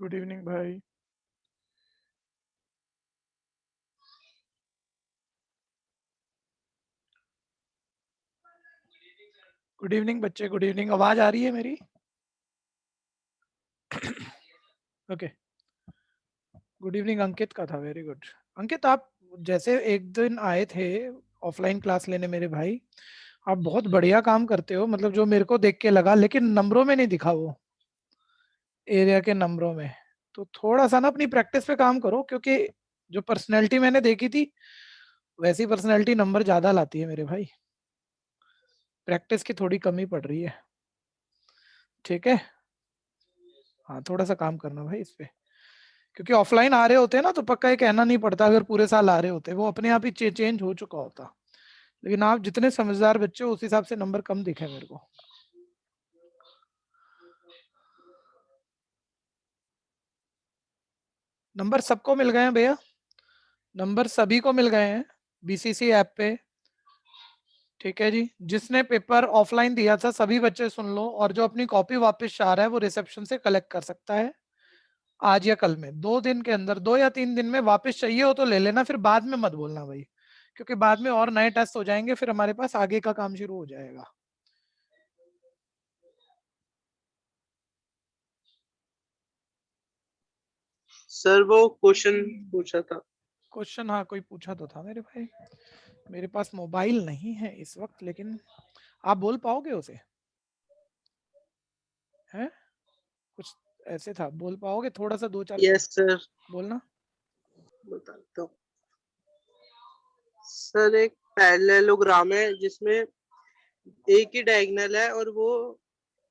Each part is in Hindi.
गुड इवनिंग भाई। गुड इवनिंग बच्चे, गुड इवनिंग। आवाज आ रही है मेरी? ओके। Good evening. अंकित का था। Very good. अंकित, आप जैसे एक दिन आए थे ऑफलाइन क्लास लेने मेरे भाई, आप बहुत बढ़िया काम करते हो, मतलब जो मेरे को देख के लगा, लेकिन नंबरों में नहीं दिखा वो, एरिया के नंबरों में। तो थोड़ा सा ना अपनी प्रैक्टिस पे काम करो, क्योंकि जो पर्सनैलिटी मैंने देखी थी वैसी पर्सनैलिटी नंबर ज्यादा लाती है मेरे भाई। प्रैक्टिस की थोड़ी कमी पड़ रही है, ठीक है? हाँ, थोड़ा सा काम करना भाई इस पे, क्योंकि ऑफलाइन आ रहे होते हैं ना तो पक्का ये कहना नहीं पड़ता, अगर पूरे साल आ रहे होते वो अपने आप ही चेंज हो चुका होता। लेकिन आप जितने समझदार बच्चे हो उस हिसाब से नंबर कम दिखे मेरे को। नंबर सबको मिल गए हैं भैया, नंबर सभी को मिल गए हैं बीसीसी ऐप पे। ठीक है जी, जिसने पेपर ऑफलाइन दिया था सभी बच्चे सुन लो, और जो अपनी कॉपी वापस चाह रहा है वो रिसेप्शन से कलेक्ट कर सकता है आज या कल में, 2 दिन के अंदर, 2 या 3 दिन में। वापस चाहिए हो तो ले लेना, फिर बाद में मत बोलना भाई, क्योंकि बाद में और नए टेस्ट हो जाएंगे, फिर हमारे पास आगे का काम शुरू हो जाएगा। सर वो क्वेश्चन पूछा था। क्वेश्चन? हाँ, कोई पूछा तो था मेरे भाई। मेरे पास मोबाइल नहीं है इस वक्त, लेकिन आप बोल पाओगे उसे? हैं? कुछ ऐसे था, बोल पाओगे? थोड़ा सा 2-4 यस शब्द सर, बोलना। बताता हूँ। सर एक पैरेललोग्राम है जिसमें एक ही डायगोनल है और वो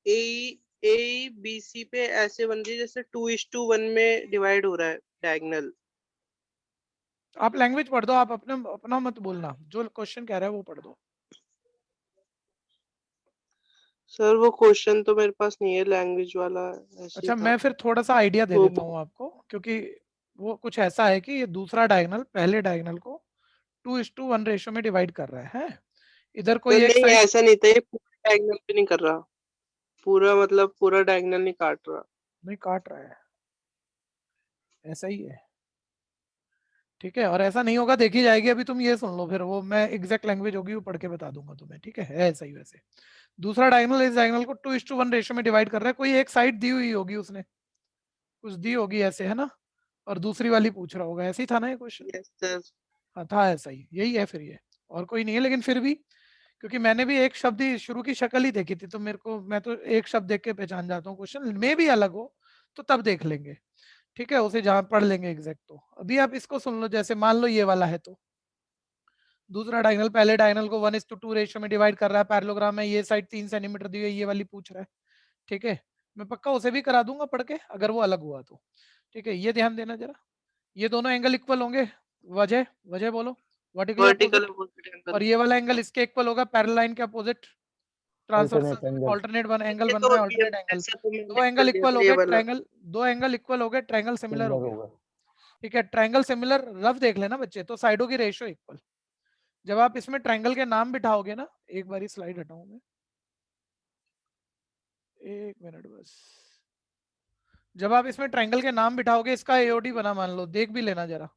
ए ए बी सी पे ऐसे बन रही है जैसे 2:1 में डिवाइड हो रहा है डायगोनल। आप लैंग्वेज पढ़ दो, आप अपने अपना मत बोलना, जो क्वेश्चन कह रहा है वो पढ़ दो। सर वो क्वेश्चन तो मेरे पास नहीं है, लैंग्वेज वाला ऐसे ही अच्छा, था। मैं फिर थोड़ा सा आइडिया दे वो देता हूँ आपको, क्योंकि वो कुछ ऐसा है कि ये दूसरा डायगोनल पहले डायगोनल को 2:1 रेशो में डिवाइड कर रहा है। इधर सर कोई एक नहीं, साइड ऐसा नहीं था, ये पूरा डायगोनल पे नहीं कर रहा। पूरा मतलब पूरा डायगोनल नहीं काट रहा। नहीं काट रहा है, ऐसा ही है। ठीक है, और ऐसा नहीं होगा, देखी जाएगी। अभी तुम ये सुन लो, फिर वो मैं एग्जैक्ट लैंग्वेज होगी वो पढ़ के बता दूंगा तुम्हें। ठीक है ऐसा ही वैसे। दूसरा डायगोनल इस डायगोनल को 2:1 रेशो में डिवाइड कर रहा है। कोई एक साइड दी हुई होगी उसने, कुछ दी होगी ऐसे, है ना? और दूसरी वाली पूछ रहा होगा, ऐसे ही था ना ये क्वेश्चन? Yes sir. हाँ था, ऐसा ही, यही है फिर ये। और कोई नहीं है, लेकिन फिर भी, क्योंकि मैंने भी एक शब्द ही शुरू की शक्ल ही देखी थी, तो मेरे को, मैं तो एक शब्द देख के पहचान जाता हूँ, क्वेश्चन में भी अलग हो तो तब देख लेंगे। ठीक है, उसे जहां पढ़ लेंगे एग्जैक्ट। तो अभी आप इसको सुन लो, जैसे मान लो ये वाला है, तो दूसरा डायगोनल पहले डायगोनल को 1:2 रेशियो में डिवाइड कर रहा है, पैरेललोग्राम में ये साइड 3 सेंटीमीटर दी है, ये वाली पूछ रहा है। ठीक है, मैं पक्का उसे भी करा दूंगा पढ़ के, अगर वो अलग हुआ तो। ठीक है, ये ध्यान देना जरा। ये दोनों एंगल इक्वल होंगे। वजह, वजह बोलो। Vertically vertical opposite. अपोजिट और एंगल। ये वाला एंगल इसके इक्वल होगा, पैरेलल लाइन के opposite. Alternate transversal angle. Alternate one angle ये बन तो रहा है, ये ऑल्टरनेट एंगल। ऐसा तो मैंने दो एंगल कर दिया इक्वल था हो ये गए, वाला। ट्रायंगल। दो एंगल इक्वल हो गए, ट्रायंगल सिमिलर हो सिमिलर गया। होगा। ठीक है, ट्रायंगल सिमिलर रफ देख लेना बच्चे, तो साइडों की रेशियो इक्वल। जब आप इसमें ट्रायंगल के नाम बिठाओगे ना, एक बारी स्लाइड हटाऊं मैं, 1 मिनट बस। जब आप इसमें ट्रायंगल के नाम बिठाओगे, इसका एओडी बना मान लो, देख भी लेना जरा।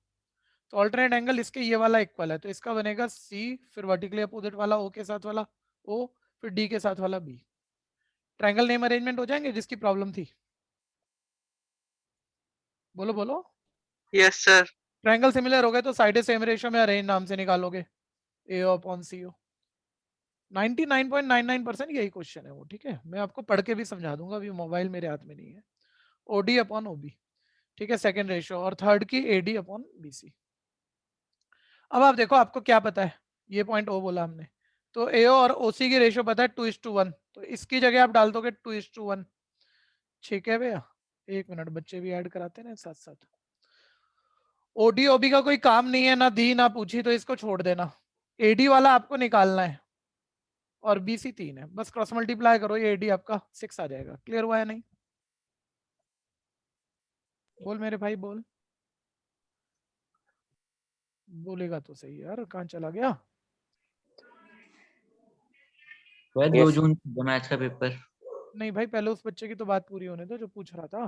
तो ऑल्टरनेट एंगल इसके ये वाला इक्वल है, तो इसका बनेगा सी, फिर वर्टिकली अपोजिट वाला ओ के साथ वाला ओ, फिर डी के साथ वाला बी। ट्रायंगल नेम अरेंजमेंट हो जाएंगे जिसकी प्रॉब्लम थी? बोलो बोलो। Yes sir. ट्रायंगल सिमिलर हो गए तो साइड सेम रेशियो में अरेंज नाम से निकालोगे, ए अपॉन सी ओ। 99.99% यही क्वेश्चन है वो। ठीक है, मैं आपको पढ़ के भी समझा दूंगा, अभी मोबाइल मेरे हाथ में नहीं है। OD upon OB. ठीक है, सेकंड रेशियो, और थर्ड की एडी अपॉन बीसी। अब आप देखो, आपको क्या पता है, ये पॉइंट ओ बोला हमने, तो एओ और ओसी की रेशियो पता है 2:1, तो इसकी जगह आप डाल दोगे 2:1। ठीक है भैया, 1 मिनट, बच्चे भी ऐड कराते हैं ना साथ साथ। ओडी ओबी का कोई काम नहीं है, ना दी ना पूछी, तो इसको छोड़ देना। एडी वाला आपको निकालना है, और बीसी 3 है, बस क्रॉस मल्टीप्लाई करो, ये एडी आपका 6 आ जाएगा। क्लियर हुआ है नहीं? बोल मेरे भाई बोल। बोलेगा तो सही यार, कहाँ चला गया? वह 2 जून मैच का पेपर। नहीं भाई, पहले उस बच्चे की तो बात पूरी होने दो जो पूछ रहा था।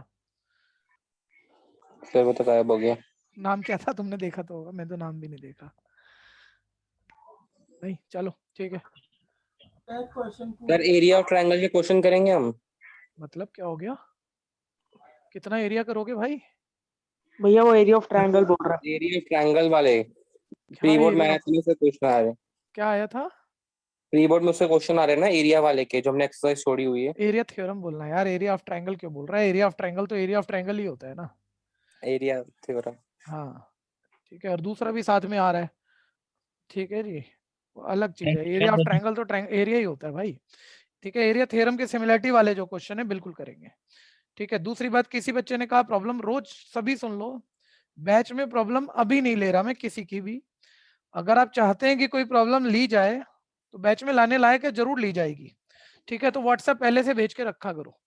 फिर वो तो गायब हो गया। नाम क्या था, तुमने देखा तो होगा, मैं तो नाम भी नहीं देखा। नहीं चलो ठीक है। सर एरिया ऑफ ट्रायंगल के क्वेश्चन करेंगे हम। मतलब क्या हो गया, कितना एरिया करोगे भाई? भैया वो एरिया ऑफ ट्रायंगल बोल रहा एरिया ऑफ ट्रायंगल वाले क्या प्री बोर्ड एरिया, मैथ में से क्वेश्चन आ रहे हैं। क्या आया था? प्री बोर्ड में से क्वेश्चन आ रहे हैं ना एरिया वाले के, जो हमने एक्सरसाइज छोड़ी हुई है। एरिया थ्योरम बोलना है यार, एरिया ऑफ ट्रायंगल क्यों बोल रहा है? एरिया ऑफ ट्रायंगल तो एरिया ऑफ ट्रायंगल ही होता है ना। Area theorem. हाँ ठीक है, और दूसरा भी साथ में आ रहा है, ठीक है जी, वो अलग चीज है। एरिया ऑफ ट्रायंगल तो एरिया ही होता है भाई। ठीक है, एरिया थ्योरम के सिमिलरिटी वाले जो क्वेश्चन है बिल्कुल करेंगे। ठीक है, दूसरी बात, किसी बच्चे ने कहा प्रॉब्लम रोज, सभी सुन लो, बैच में प्रॉब्लम अभी नहीं ले रहा मैं किसी की भी। अगर आप चाहते हैं कि कोई प्रॉब्लम ली जाए तो बैच में लाने लायक है, जरूर ली जाएगी। ठीक है, तो व्हाट्सएप पहले से भेज के रखा करो।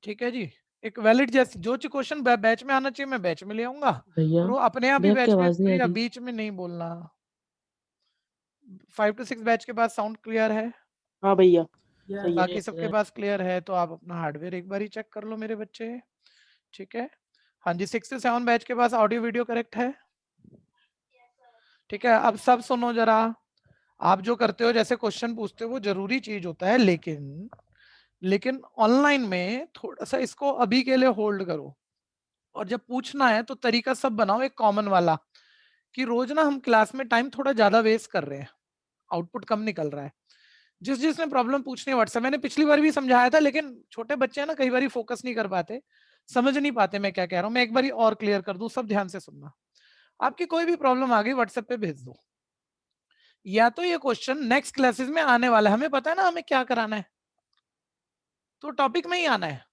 ठीक है जी, एक वैलिड जैसे जो क्वेश्चन बैच में आना चाहिए मैं बैच में ले आऊंगा, भैया और वो अपने आप ही भैया बैच की में, आवाज नहीं आ या रही। बीच में नहीं बोलना। 5 to 6 बैच के बाद साउंड क्लियर है? हाँ भैया सही है। बाकी सबके पास क्लियर है तो आप अपना हार्डवेयर एक बार ही चेक कर लो मेरे बच्चे। ठीक है, हाँ जी, 6 से 7 बैच के पास ऑडियो वीडियो करेक्ट है? ठीक है, अब सब सुनो जरा। आप जो करते हो, जैसे क्वेश्चन पूछते हो, वो जरूरी चीज होता है, लेकिन ऑनलाइन में थोड़ा सा इसको अभी के लिए होल्ड करो। और जब पूछना है तो तरीका सब बनाओ एक कॉमन वाला, कि रोज ना हम क्लास में टाइम थोड़ा ज्यादा वेस्ट कर रहे हैं, आउटपुट कम निकल रहा है। जिसने प्रॉब्लम पूछनी है व्हाट्सएप, मैंने पिछली बार भी समझाया था, लेकिन छोटे बच्चे हैं ना, कई बार फोकस नहीं कर पाते, समझ नहीं पाते मैं क्या कह रहा हूं। मैं एक बार और क्लियर कर दूं, सब ध्यान से सुनना। आपकी कोई भी प्रॉब्लम आ गई व्हाट्सएप पे भेज दो, या तो ये क्वेश्चन नेक्स्ट क्लासेस में आने वाला है, हमें पता है ना हमें क्या कराना है, तो टॉपिक में ही आना है।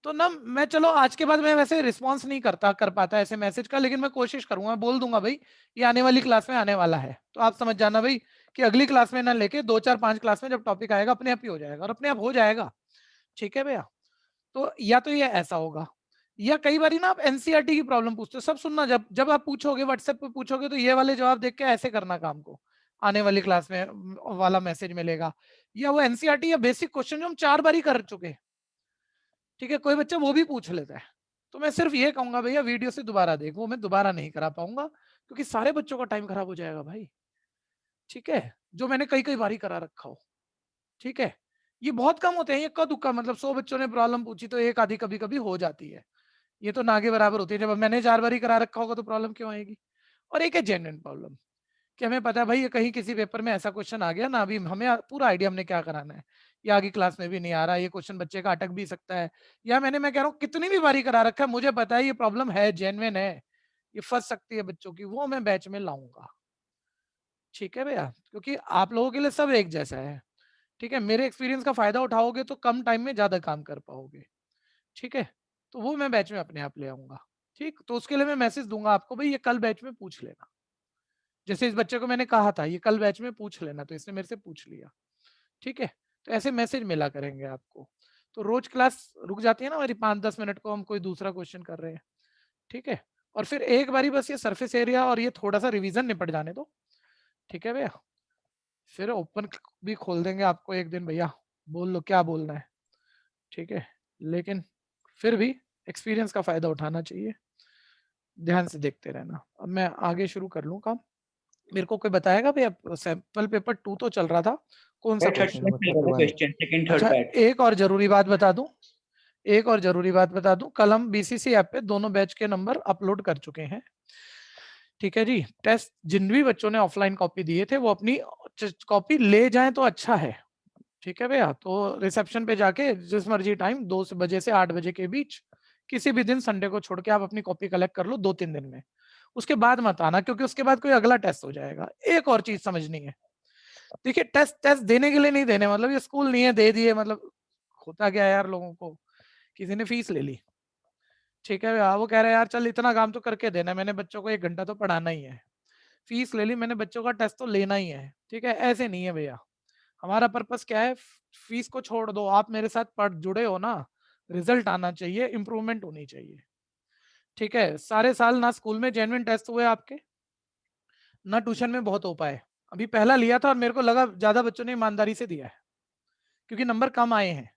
तो ना मैं, चलो आज के बाद मैं वैसे रिस्पॉन्स नहीं कर पाता ऐसे मैसेज का, लेकिन मैं कोशिश करूंगा, बोल दूंगा भाई ये आने वाली क्लास में आने वाला है, तो आप समझ जाना भाई कि अगली क्लास में ना लेके 2 4 5 क्लास में जब टॉपिक आएगा अपने आप ही हो जाएगा, और अपने आप हो जाएगा। ठीक है भैया, तो या तो ये ऐसा होगा, या कई बार ना आप एनसीईआरटी की प्रॉब्लम पूछते हो, सब सुनना, जब जब आप पूछोगे व्हाट्सएप पे पूछोगे तो ये वाले जवाब देख के ऐसे करना काम को, आने वाली क्लास में वाला मैसेज मिलेगा, या वो एनसीईआरटी या बेसिक क्वेश्चन जो हम 4 बार ही कर चुके। ठीक है, कोई बच्चा वो भी पूछ लेता है, तो मैं सिर्फ ये कहूंगा भैया वीडियो से दोबारा देखो, मैं दोबारा नहीं करा पाऊंगा क्योंकि सारे बच्चों का टाइम खराब हो जाएगा भाई। ठीक है, जो मैंने कई कई बारी करा रखा हो। ठीक है, ये बहुत कम होते हैं, इक्का दुक्का, मतलब 100 बच्चों ने प्रॉब्लम पूछी तो एक आधी कभी कभी हो जाती है, ये तो ना के बराबर होती है। जब मैंने 4 बारी करा रखा होगा तो प्रॉब्लम क्यों आएगी? और एक है जेन्युइन प्रॉब्लम, कि हमें पता है भाई ये कहीं किसी पेपर में ऐसा क्वेश्चन आ गया ना, अभी हमें पूरा आइडिया हमने क्या कराना है, या आगे क्लास में भी नहीं आ रहा, ये क्वेश्चन बच्चे का अटक भी सकता है, या मैं कह रहा हूँ कितनी भी बारी करा रखा है, मुझे पता है ये प्रॉब्लम है, जेन्युइन है, ये फंस सकती है बच्चों की, वो मैं बैच में लाऊंगा। ठीक है भैया, क्योंकि आप लोगों के लिए सब एक जैसा है। ठीक है, मेरे एक्सपीरियंस का फायदा उठाओगे तो कम टाइम में ज्यादा काम कर पाओगे। ठीक है, तो वो मैं बैच में अपने आप ले आऊंगा। ठीक, तो उसके लिए मैं मैसेज दूंगा आपको, भाई ये कल बैच में पूछ लेना, जैसे इस बच्चे को मैंने कहा था ये कल बैच में पूछ लेना, तो इसने मेरे से पूछ लिया। ठीक है, तो ऐसे मैसेज मिला करेंगे आपको, तो रोज क्लास रुक जाती है ना हमारी 5-10 मिनट को, हम कोई दूसरा क्वेश्चन कर रहे हैं। ठीक है, और फिर एक बारी बस ये सरफेस एरिया और ये थोड़ा सा रिवीजन निपट जाने दो। ठीक है भैया, फिर ओपन भी खोल देंगे आपको एक दिन, भैया बोल लो क्या बोलना है। ठीक है, लेकिन फिर भी एक्सपीरियंस का फायदा उठाना चाहिए, ध्यान से देखते रहना। अब मैं आगे शुरू कर लूँ काम, मेरे को कोई बताएगा भैया, सैंपल पेपर 2 तो चल रहा था, कौन सा क्वेश्चन है? अच्छा, एक और जरूरी बात बता दूं, कल हम बीसीसी ऐप पे दोनों बैच के नंबर अपलोड कर चुके हैं। ठीक है जी, टेस्ट जिन भी बच्चों ने ऑफलाइन कॉपी दिए थे वो अपनी कॉपी ले जाएं तो अच्छा है। ठीक है भैया, तो रिसेप्शन पे जाके जिस मर्जी टाइम 2 बजे से 8 बजे के बीच किसी भी दिन, संडे को छोड़ के, आप अपनी कॉपी कलेक्ट कर लो 2-3 दिन में। उसके बाद मत आना, क्योंकि उसके बाद कोई अगला टेस्ट हो जाएगा। एक और चीज समझनी है, देखिए टेस्ट टेस्ट देने के लिए नहीं देने, मतलब ये स्कूल नहीं है दे दिए, मतलब होता क्या है यार, लोगों को किसी ने फीस ले ली। ठीक है भैया, वो कह रहे हैं यार चल इतना काम तो करके देना, मैंने बच्चों को 1 घंटा तो पढ़ाना ही है, फीस ले ली मैंने, बच्चों का टेस्ट तो लेना ही है। ठीक है, ऐसे नहीं है भैया, हमारा पर्पस क्या है, फीस को छोड़ दो, आप मेरे साथ पढ़ जुड़े हो ना, रिजल्ट आना चाहिए, इंप्रूवमेंट होनी चाहिए। ठीक है, सारे साल ना स्कूल में जेन्युइन टेस्ट हुए आपके, ना ट्यूशन में बहुत हो पाए। अभी पहला लिया था और मेरे को लगा ज्यादा बच्चों ने ईमानदारी से दिया है, क्योंकि नंबर कम आए हैं।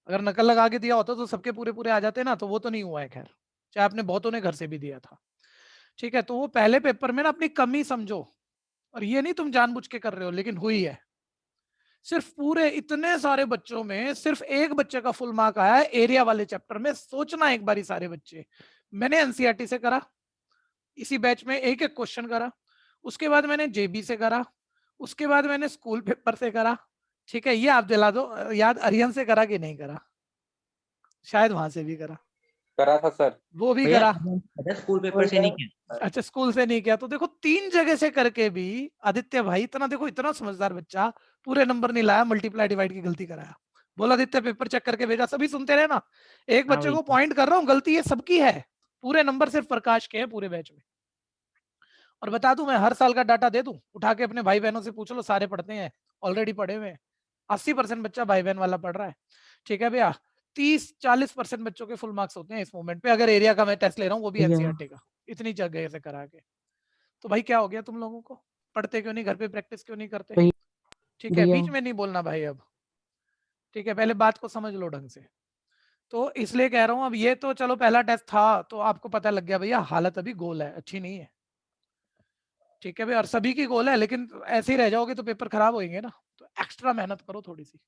अगर नकल लगा के दिया होता तो सबके पूरे पूरे आ जाते ना, तो वो तो नहीं हुआ है, खैर चाहे आपने बहुतों ने घर से भी दिया था, ठीक है। तो वो पहले पेपर में ना अपनी कमी समझो, और ये नहीं तुम जानबूझ के कर रहे हो, लेकिन हुई है। सिर्फ पूरे इतने सारे बच्चों में सिर्फ एक बच्चे का फुल मार्क आया है एरिया वाले चैप्टर में। सोचना एक बारी सारे बच्चे, मैंने एनसीईआरटी से करा, इसी बैच में एक एक क्वेश्चन करा, उसके बाद मैंने जेबी से करा, उसके बाद मैंने स्कूल पेपर से करा, ठीक है। ये आप दिला दो याद, अरियन से करा कि नहीं करा? शायद वहां से भी करा था सर। वो भी भैया करा। स्कूल पेपर से नहीं किया। अच्छा, स्कूल से नहीं किया। तो देखो 3 जगह से करके भी आदित्य भाई इतना, देखो इतना समझदार बच्चा, पूरे नंबर नहीं लाया, मल्टीप्लाई डिवाइड की गलती कराया। बोला आदित्य पेपर चेक करके भेजा, सभी सुनते रहे ना। एक हाँ बच्चे को भैया। पॉइंट कर रहा हूँ, गलती ये सबकी है। पूरे नंबर सिर्फ प्रकाश के हैं पूरे बैच में। और बता दूं, मैं हर साल का डाटा दे दूं, उठा के अपने भाई बहनों से पूछ लो, सारे पढ़ते हैं, ऑलरेडी पढ़े हुए हैं। 80% बच्चा भाई बहन वाला पढ़ रहा है, ठीक है भैया। 30-40% बच्चों के फुल मार्क्स होते हैं इस मोमेंट पे, अगर एरिया का मैं टेस्ट ले रहा हूँ, वो भी भैया। एनसीईआरटी का, इतनी जगह से करा के। तो भाई क्या हो गया तुम लोगों को? पढ़ते क्यों नहीं, घर पे प्रैक्टिस क्यों नहीं करते? भैया। ठीक है, भैया। बीच में नहीं बोलना भाई अब, ठीक है। पहले बात को समझ लो ढंग से। तो इसलिए कह रहा हूँ, अब ये तो चलो पहला टेस्ट था तो आपको पता लग गया भैया, हालत अभी गोल है, अच्छी नहीं है, ठीक है भाई। और सभी की गोल है, लेकिन ऐसे ही रह जाओगे तो पेपर खराब होंगे ना। तो एक्स्ट्रा मेहनत करो थोड़ी सी।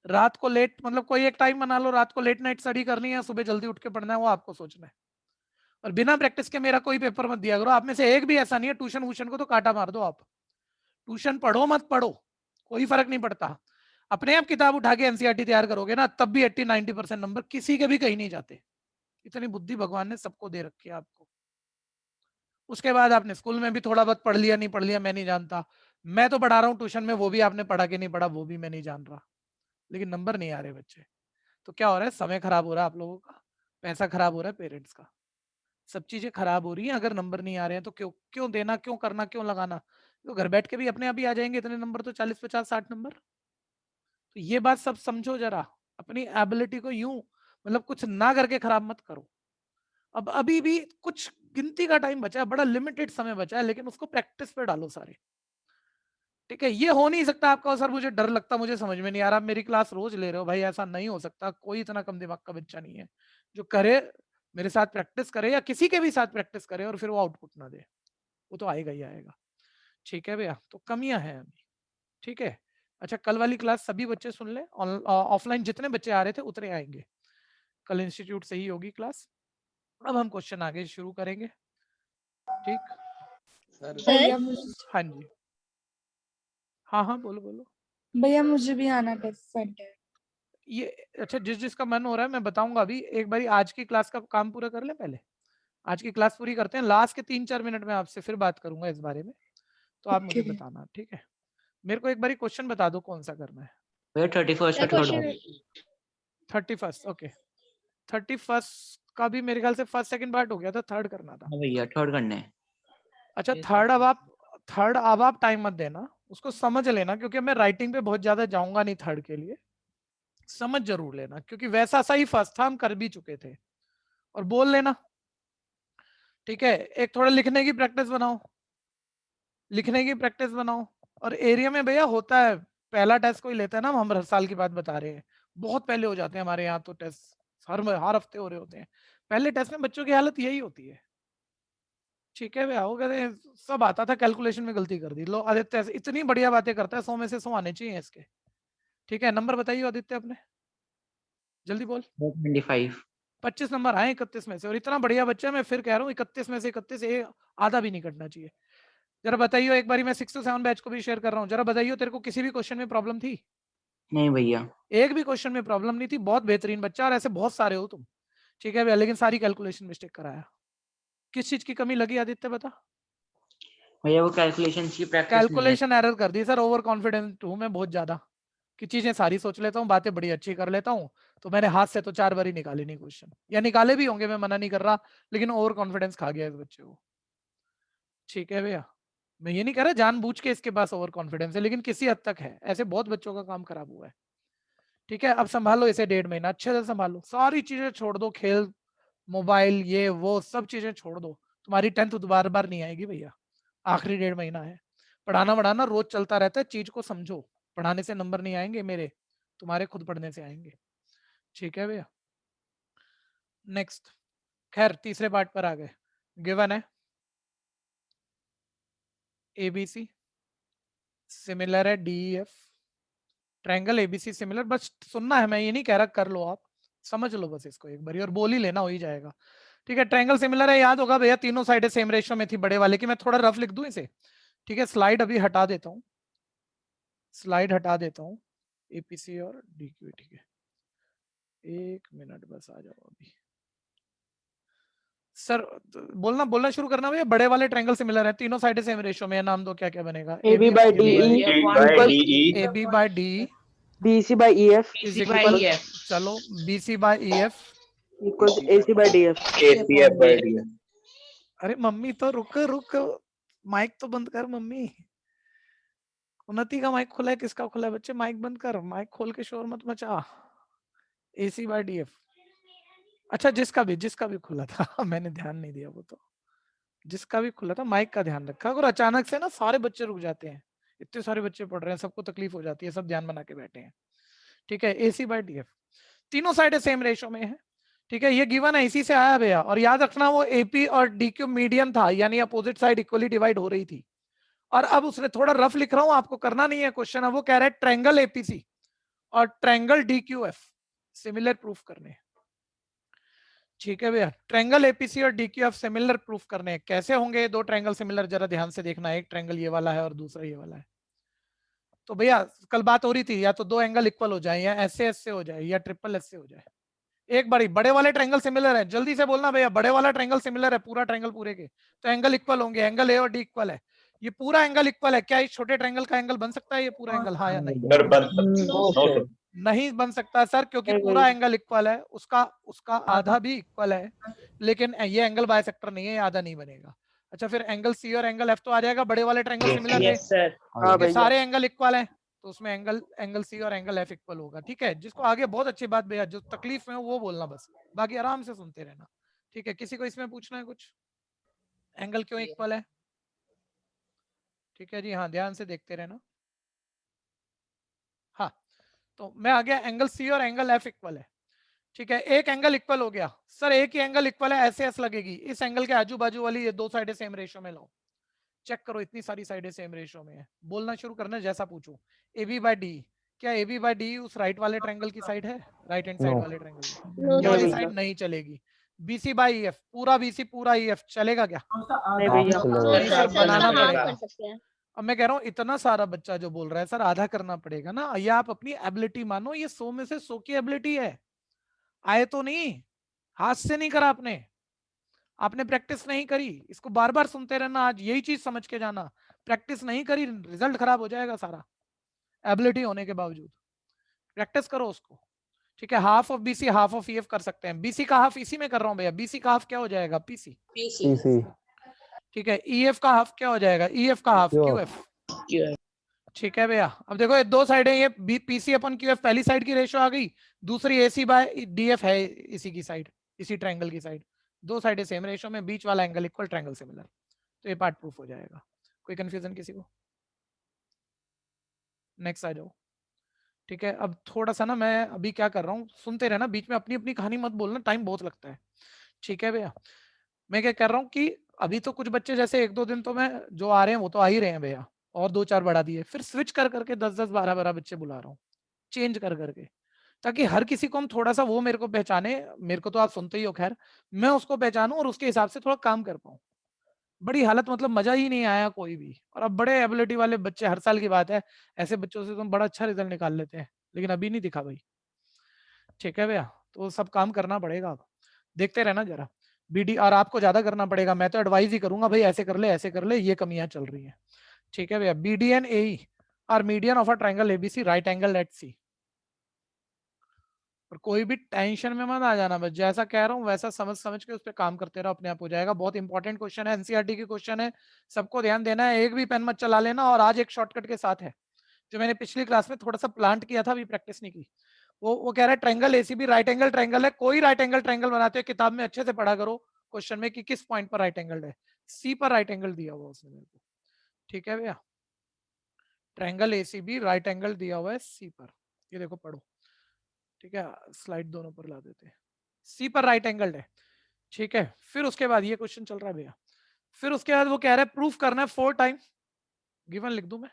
रात को लेट, मतलब कोई एक टाइम बना लो, रात को लेट नाइट स्टडी करनी है, सुबह जल्दी उठ के पढ़ना है, वो आपको सोचना है। और बिना प्रैक्टिस के मेरा कोई पेपर मत दिया करो। आप में से एक भी ऐसा नहीं है, ट्यूशन वूशन को तो काटा मार दो आप। ट्यूशन पढ़ो मत पढ़ो, कोई फर्क नहीं पड़ता। अपने आप किताब उठा के एनसीईआरटी तैयार करोगे ना, तब भी 80-90% नंबर किसी के भी कहीं नहीं जाते। इतनी बुद्धि भगवान ने सबको दे रखी है आपको। उसके बाद आपने स्कूल में भी थोड़ा बहुत पढ़ लिया, नहीं पढ़ लिया मैं नहीं जानता। मैं तो पढ़ा रहा हूँ ट्यूशन में, वो भी आपने पढ़ा कि नहीं पढ़ा वो भी मैं नहीं जान रहा, लेकिन नंबर नहीं आ रहे बच्चे। तो क्या हो रहा है, समय खराब हो रहा है आप लोगों का, पैसा खराब हो रहा है पेरेंट्स का, सब चीजें खराब हो रही हैं। अगर नंबर नहीं आ रहे हैं तो क्यों क्यों देना, क्यों करना, क्यों लगाना? तो घर बैठ के भी अपने आप ही आ जाएंगे इतने नंबर, तो 40-50-60 नंबर। तो ये बात सब समझो जरा, अपनी एबिलिटी को यूं मतलब कुछ ना करके खराब मत करो। अब अभी भी कुछ गिनती का टाइम बचा है, बड़ा लिमिटेड समय बचा है, लेकिन उसको प्रैक्टिस पे डालो सारे, ठीक है। ये हो नहीं सकता आपका, सर मुझे डर लगता, मुझे समझ में नहीं आ रहा, मेरी क्लास रोज ले रहे हो भाई, ऐसा नहीं हो सकता। कोई इतना कम दिमाग का बच्चा नहीं है जो करे, मेरे साथ प्रैक्टिस करे या किसी के भी साथ प्रैक्टिस करे और फिर वो आउटपुट ना दे। वो तो आएगा ही आएगा, ठीक है भैया। तो कमियां हैं अभी, ठीक है। अच्छा, कल वाली क्लास सभी बच्चे सुन ले, ऑफलाइन जितने बच्चे आ रहे थे उतने आएंगे, कल इंस्टीट्यूट से ही होगी क्लास। अब हम क्वेश्चन आगे शुरू करेंगे, ठीक। भैया मुझे हाँ जी, हाँ हाँ, बोलो बोलो। भैया मुझे भी आना टेस्ट सेंटर। ये अच्छा, जिस जिसका मन हो रहा है मैं बताऊंगा अभी। एक बारी आज की क्लास का काम पूरा कर ले पहले, आज की क्लास पूरी करते हैं, लास्ट के 3-4 मिनट में आपसे फिर बात करूंगा इस बारे में, तो आप मुझे भैया बताना, ठीक है। मेरे को एक बारी क्वेश्चन बता दो कौन सा करना है। भैया 31st का थर्ड। 31st, okay. 31st का भी मेरे ख्याल से फर्स्ट सेकंड पार्ट हो गया था, थर्ड करना था। हाँ भैया थर्ड करने हैं। अच्छा, थर्ड अब आप टाइम मत देना, उसको समझ लेना, क्योंकि मैं राइटिंग पे बहुत ज्यादा जाऊंगा नहीं थर्ड के लिए। समझ जरूर लेना, क्योंकि वैसा सही फर्स्ट था, हम कर भी चुके थे। और बोल लेना, ठीक है। एक थोड़ा लिखने की प्रैक्टिस बनाओ, लिखने की प्रैक्टिस बनाओ। और एरिया में भैया होता है, पहला टेस्ट कोई लेता है ना, हम हर साल की बात बता रहे हैं, बहुत पहले हो जाते हैं हमारे यहाँ तो टेस्ट, हर हफ्ते हो रहे होते हैं। पहले टेस्ट में बच्चों की हालत यही होती है, ठीक है भैया। वो कहते हैं सब आता था, कैलकुलेशन में गलती कर दी। लो आदित्य इतनी बढ़िया बातें करता है, 100 में से 100 आने चाहिए इसके, ठीक है। नंबर बताइए आदित्य अपने, जल्दी बोल। 25। 25 नंबर आए 31 में से, और इतना बढ़िया बच्चा है, मैं फिर कह रहा हूँ 31 में से 31 आधा भी नहीं कटना चाहिए। जरा बताइए एक बारी, मैं 6 to 7 बैच को भी शेयर कर रहा हूँ, जरा बताइए तेरे को किसी भी क्वेश्चन में प्रॉब्लम थी? नहीं भैया। एक भी क्वेश्चन में प्रॉब्लम नहीं थी, बहुत बेहतरीन बच्चा, और ऐसे बहुत सारे हो तुम, ठीक है भैया। लेकिन सारी कैलकुलेशन मिस्टेक कराया, किस चीज की कमी लगी आदित्य बता? भैया वो कैलकुलेशन की प्रैक्टिस नहीं है। कैलकुलेशन एरर कर दी सर, ओवर कॉन्फिडेंट हूँ मैं बहुत ज्यादा, कि चीजें सारी सोच लेता हूँ, बातें बड़ी अच्छी कर लेता हूँ। तो मैंने हाथ से तो 4 बार ही निकाले नहीं क्वेश्चन, या निकाले भी होंगे, मैं मना नहीं कर रहा, लेकिन ओवर कॉन्फिडेंस खा गया इस बच्चे को, ठीक है भैया। मैं ये नहीं कह रहा जानबूझ के इसके पास ओवर कॉन्फिडेंस है, लेकिन किसी हद तक है, ऐसे बहुत बच्चों का काम खराब हुआ है, ठीक है। अब संभालो इसे 1.5 महीना अच्छे से संभालो, सारी चीजें छोड़ दो, खेल मोबाइल ये वो सब चीजें छोड़ दो। तुम्हारी 10th बार बार नहीं आएगी भैया, आखिरी 1.5 महीना है। पढ़ाना वढ़ाना रोज चलता रहता है, चीज को समझो। पढ़ाने से नंबर नहीं आएंगे मेरे, तुम्हारे खुद पढ़ने से आएंगे, ठीक है भैया। नेक्स्ट, खैर तीसरे पार्ट पर आ गए। गिवन है एबीसी सिमिलर है डीईएफ, ट्रायंगल एबीसी सिमिलर, बस सुनना है, मैं ये नहीं कह रहा कर लो, आप समझ लो बस इसको एक बारी और बोल ही लेना, हो ही जाएगा। ठीक है, ट्रायंगल सिमिलर है, याद होगा भैया तीनों साइडें सेम रेशियो में थी बड़े वाले की। मैं थोड़ा रफ लिख दूं इसे, ठीक है, स्लाइड अभी हटा देता हूँ, स्लाइड हटा देता हूँ, एपीसी और डीक्यू, ठीक है, एक मिनट बस आ जाओ अभी। सर बोलना बोलना शुरू करना भैया। बड़े वाले ट्रायंगल सिमिलर है, तीनों साइडें सेम रेशियो में, नाम दो क्या क्या बनेगा। AB by DE AB by DE BC by EF is BC by equal, EF चलो BC by EF equals AC by DF. ACF by DF. अरे मम्मी तो रुक रुक, माइक तो बंद कर मम्मी। उन्नति का माइक खुला है, किसका खुला है बच्चे? माइक बंद कर, माइक खोल के शोर मत मचा। AC by DF, अच्छा जिसका भी खुला था मैंने ध्यान नहीं दिया, वो तो जिसका भी खुला था माइक का ध्यान रखा। और अचानक से ना सारे बच्चे रुक जाते हैं, इतने सारे बच्चे पढ़ रहे हैं, सबको तकलीफ हो जाती है, सब ध्यान बना के बैठे हैं। ठीक है, AC by DF, तीनों साइडें सेम रेशो में है। ठीक है, ये गिवन है, इसी से आया भैया। और याद रखना वो AP और DQ मीडियम था, यानी अपोजिट साइड इक्वली डिवाइड हो रही थी। और अब उसने थोड़ा रफ लिख रहा हूं, आपको करना नहीं है क्वेश्चन, अब वो कह रहा है ट्रायंगल APC और ट्रायंगल DQF सिमिलर प्रूफ करने हैं। ठीक है भैया, ट्रायंगल एपीसी और डीक्यूएफ सिमिलर प्रूफ करने हैं। कैसे होंगे दो ट्रायंगल सिमिलर, जरा ध्यान से देखना। एक ट्रायंगल ये वाला है और दूसरा ये वाला है। तो भैया कल बात हो रही थी, या तो दो एंगल इक्वल हो जाए, या एस से हो जाए, या ट्रिपल एस से हो जाए। एक बारी बड़े वाले ट्रायंगल सिमिलर है, जल्दी से बोलना भैया, बड़े वाला ट्रायंगल सिमिलर है, पूरा ट्रायंगल पूरे के, तो एंगल इक्वल होंगे। एंगल ए और डी इक्वल है, ये पूरा एंगल इक्वल है। क्या इस छोटे ट्रायंगल का एंगल बन सकता है ये पूरा एंगल? हाँ या नहीं? Sir, बन सकता है। नहीं बन सकता सर, क्योंकि पूरा एंगल इक्वल है, उसका आधा भी इक्वल है, लेकिन ये एंगल बाइसेक्टर नहीं है, ये आधा नहीं बनेगा। अच्छा, फिर एंगल सी और एंगल एफ तो आ जाएगा, बड़े वाले ट्रायंगल सिमिलर है, yes sir क्योंकि सारे एंगल इक्वल हैं, तो उसमें एंगल सी और एंगल एफ इक्वल होगा। ठीक है, जिसको आगे बहुत अच्छी बात भैया, जो तकलीफ में हो वो बोलना बस, बाकी आराम से सुनते रहना। ठीक है, किसी को इसमें पूछना है कुछ? एंगल क्यों इक्वल है? ठीक है जी, हाँ ध्यान से देखते रहना। हाँ, तो मैं आ गया, एंगल सी और एंगल एफ इक्वल है। ठीक है, एक एंगल इक्वल हो गया सर, एक ही एंगल इक्वल है, ऐसे एस लगेगी, इस एंगल के आजू बाजू वाली ये दो साइडें सेम रेशियो में लाओ। चेक करो, इतनी सारी साइडें सेम रेशियो में है। बोलना शुरू करना जैसा पूछूं। AB by D, क्या AB by D उस राइट वाले ट्रायंगल की साइड है? राइट हैंड साइड वाले ट्रायंगल की, ये वाली साइड नहीं चलेगी। BC by EF, पूरा BC पूरा EF चलेगा क्या? नहीं सर, बनाना पड़ेगा। अब मैं कह रहा हूँ इतना सारा बच्चा जो बोल रहा है सर आधा करना पड़ेगा ना, ये आप अपनी एबिलिटी मानो, ये 100 में से 100 की एबिलिटी है। आए तो नहीं, हाथ से नहीं करा आपने, आपने प्रैक्टिस नहीं करी, इसको बार बार सुनते रहना, आज यही चीज समझ के जाना। प्रैक्टिस नहीं करी, रिजल्ट खराब हो जाएगा सारा, एबिलिटी होने के बावजूद। प्रैक्टिस करो उसको। ठीक है, half of BC half of EF कर सकते हैं। बीसी का हाफ इसी में कर रहा हूं भैया, बीसी का हाफ क्या हो जाएगा? पीसी। ठीक है, ईएफ का हाफ क्या हो जाएगा? ईएफ का हाफ क्यूएफ। ठीक है भैया, अब देखो ये दो साइडें, ये पीसी अपन क्यूएफ पहली साइड की रेशियो आ गई, दूसरी एसी बाय डीएफ है इसी की साइड, इसी ट्रायंगल की साइड, दो साइडें सेम रेशियो में, बीच वाला एंगल इक्वल, ट्रायंगल सिमिलर, तो ये पार्ट प्रूफ हो जाएगा। कोई कंफ्यूजन किसी को? नेक्स्ट आ जाओ। ठीक है, अब थोड़ा सा ना मैं अभी क्या कर रहा हूँ, सुनते रहना, बीच में अपनी अपनी कहानी मत बोलना, टाइम बहुत लगता है। ठीक है भैया, मैं क्या कर रहा हूँ कि अभी तो कुछ बच्चे जैसे एक दो दिन तो मैं जो आ रहे हैं वो तो आ ही रहे हैं भैया, और दो चार बढ़ा दिए, फिर स्विच कर करके 10-10 12-12 बच्चे बुला रहा हूँ, चेंज कर करके, ताकि हर किसी को हम थोड़ा सा वो मेरे को पहचाने। मेरे को तो आप सुनते ही हो, खैर मैं उसको पहचानूं और उसके हिसाब से थोड़ा काम कर पाऊं। बड़ी हालत मतलब मजा ही नहीं आया कोई भी। और अब बड़े एबिलिटी वाले बच्चे, हर साल की बात है, ऐसे बच्चों से तुम बड़ा अच्छा रिजल्ट निकाल लेते हैं, लेकिन अभी नहीं दिखा भाई। ठीक है भैया, तो सब काम करना पड़ेगा, अब देखते रहना जरा। बीडी और आपको ज्यादा करना पड़ेगा, मैं तो एडवाइज ही करूंगा भाई, ऐसे कर ले, ये कमियां चल रही है। ठीक है भैया, BDN AE और median of a triangle ABC right angle at C। और कोई भी टेंशन में मत आ जाना, बस जैसा कह रहा हूँ वैसा समझ समझ के उस पर काम करते रहो, अपने आप हो जाएगा। बहुत इंपॉर्टेंट क्वेश्चन है, एनसीईआरटी की क्वेश्चन है, सबको ध्यान देना है, एक भी पेन मत चला लेना। और आज एक शॉर्टकट के साथ है, जो मैंने पिछली क्लास में थोड़ा सा प्लांट किया था, अभी प्रैक्टिस नहीं की। वो कह रहा है triangle ACB right angle triangle है, कोई राइट एंगल ट्रायंगल बनाते हो किताब में अच्छे से पढ़ा करो, क्वेश्चन में कि किस पॉइंट पर राइट एंगल है। C पर राइट एंगल दिया हुआ उसने मेरे को। ठीक है भैया, ट्रायंगल ACB राइट एंगल दिया हुआ है C पर, ये देखो पढ़ो। ठीक है, स्लाइड दोनों पर ला देते हैं। C पर राइट एंगल है। ठीक है, फिर उसके बाद ये क्वेश्चन चल रहा है भैया, फिर उसके बाद वो कह रहा है प्रूफ करना है 4 टाइम, गिवन लिख दूं मैं,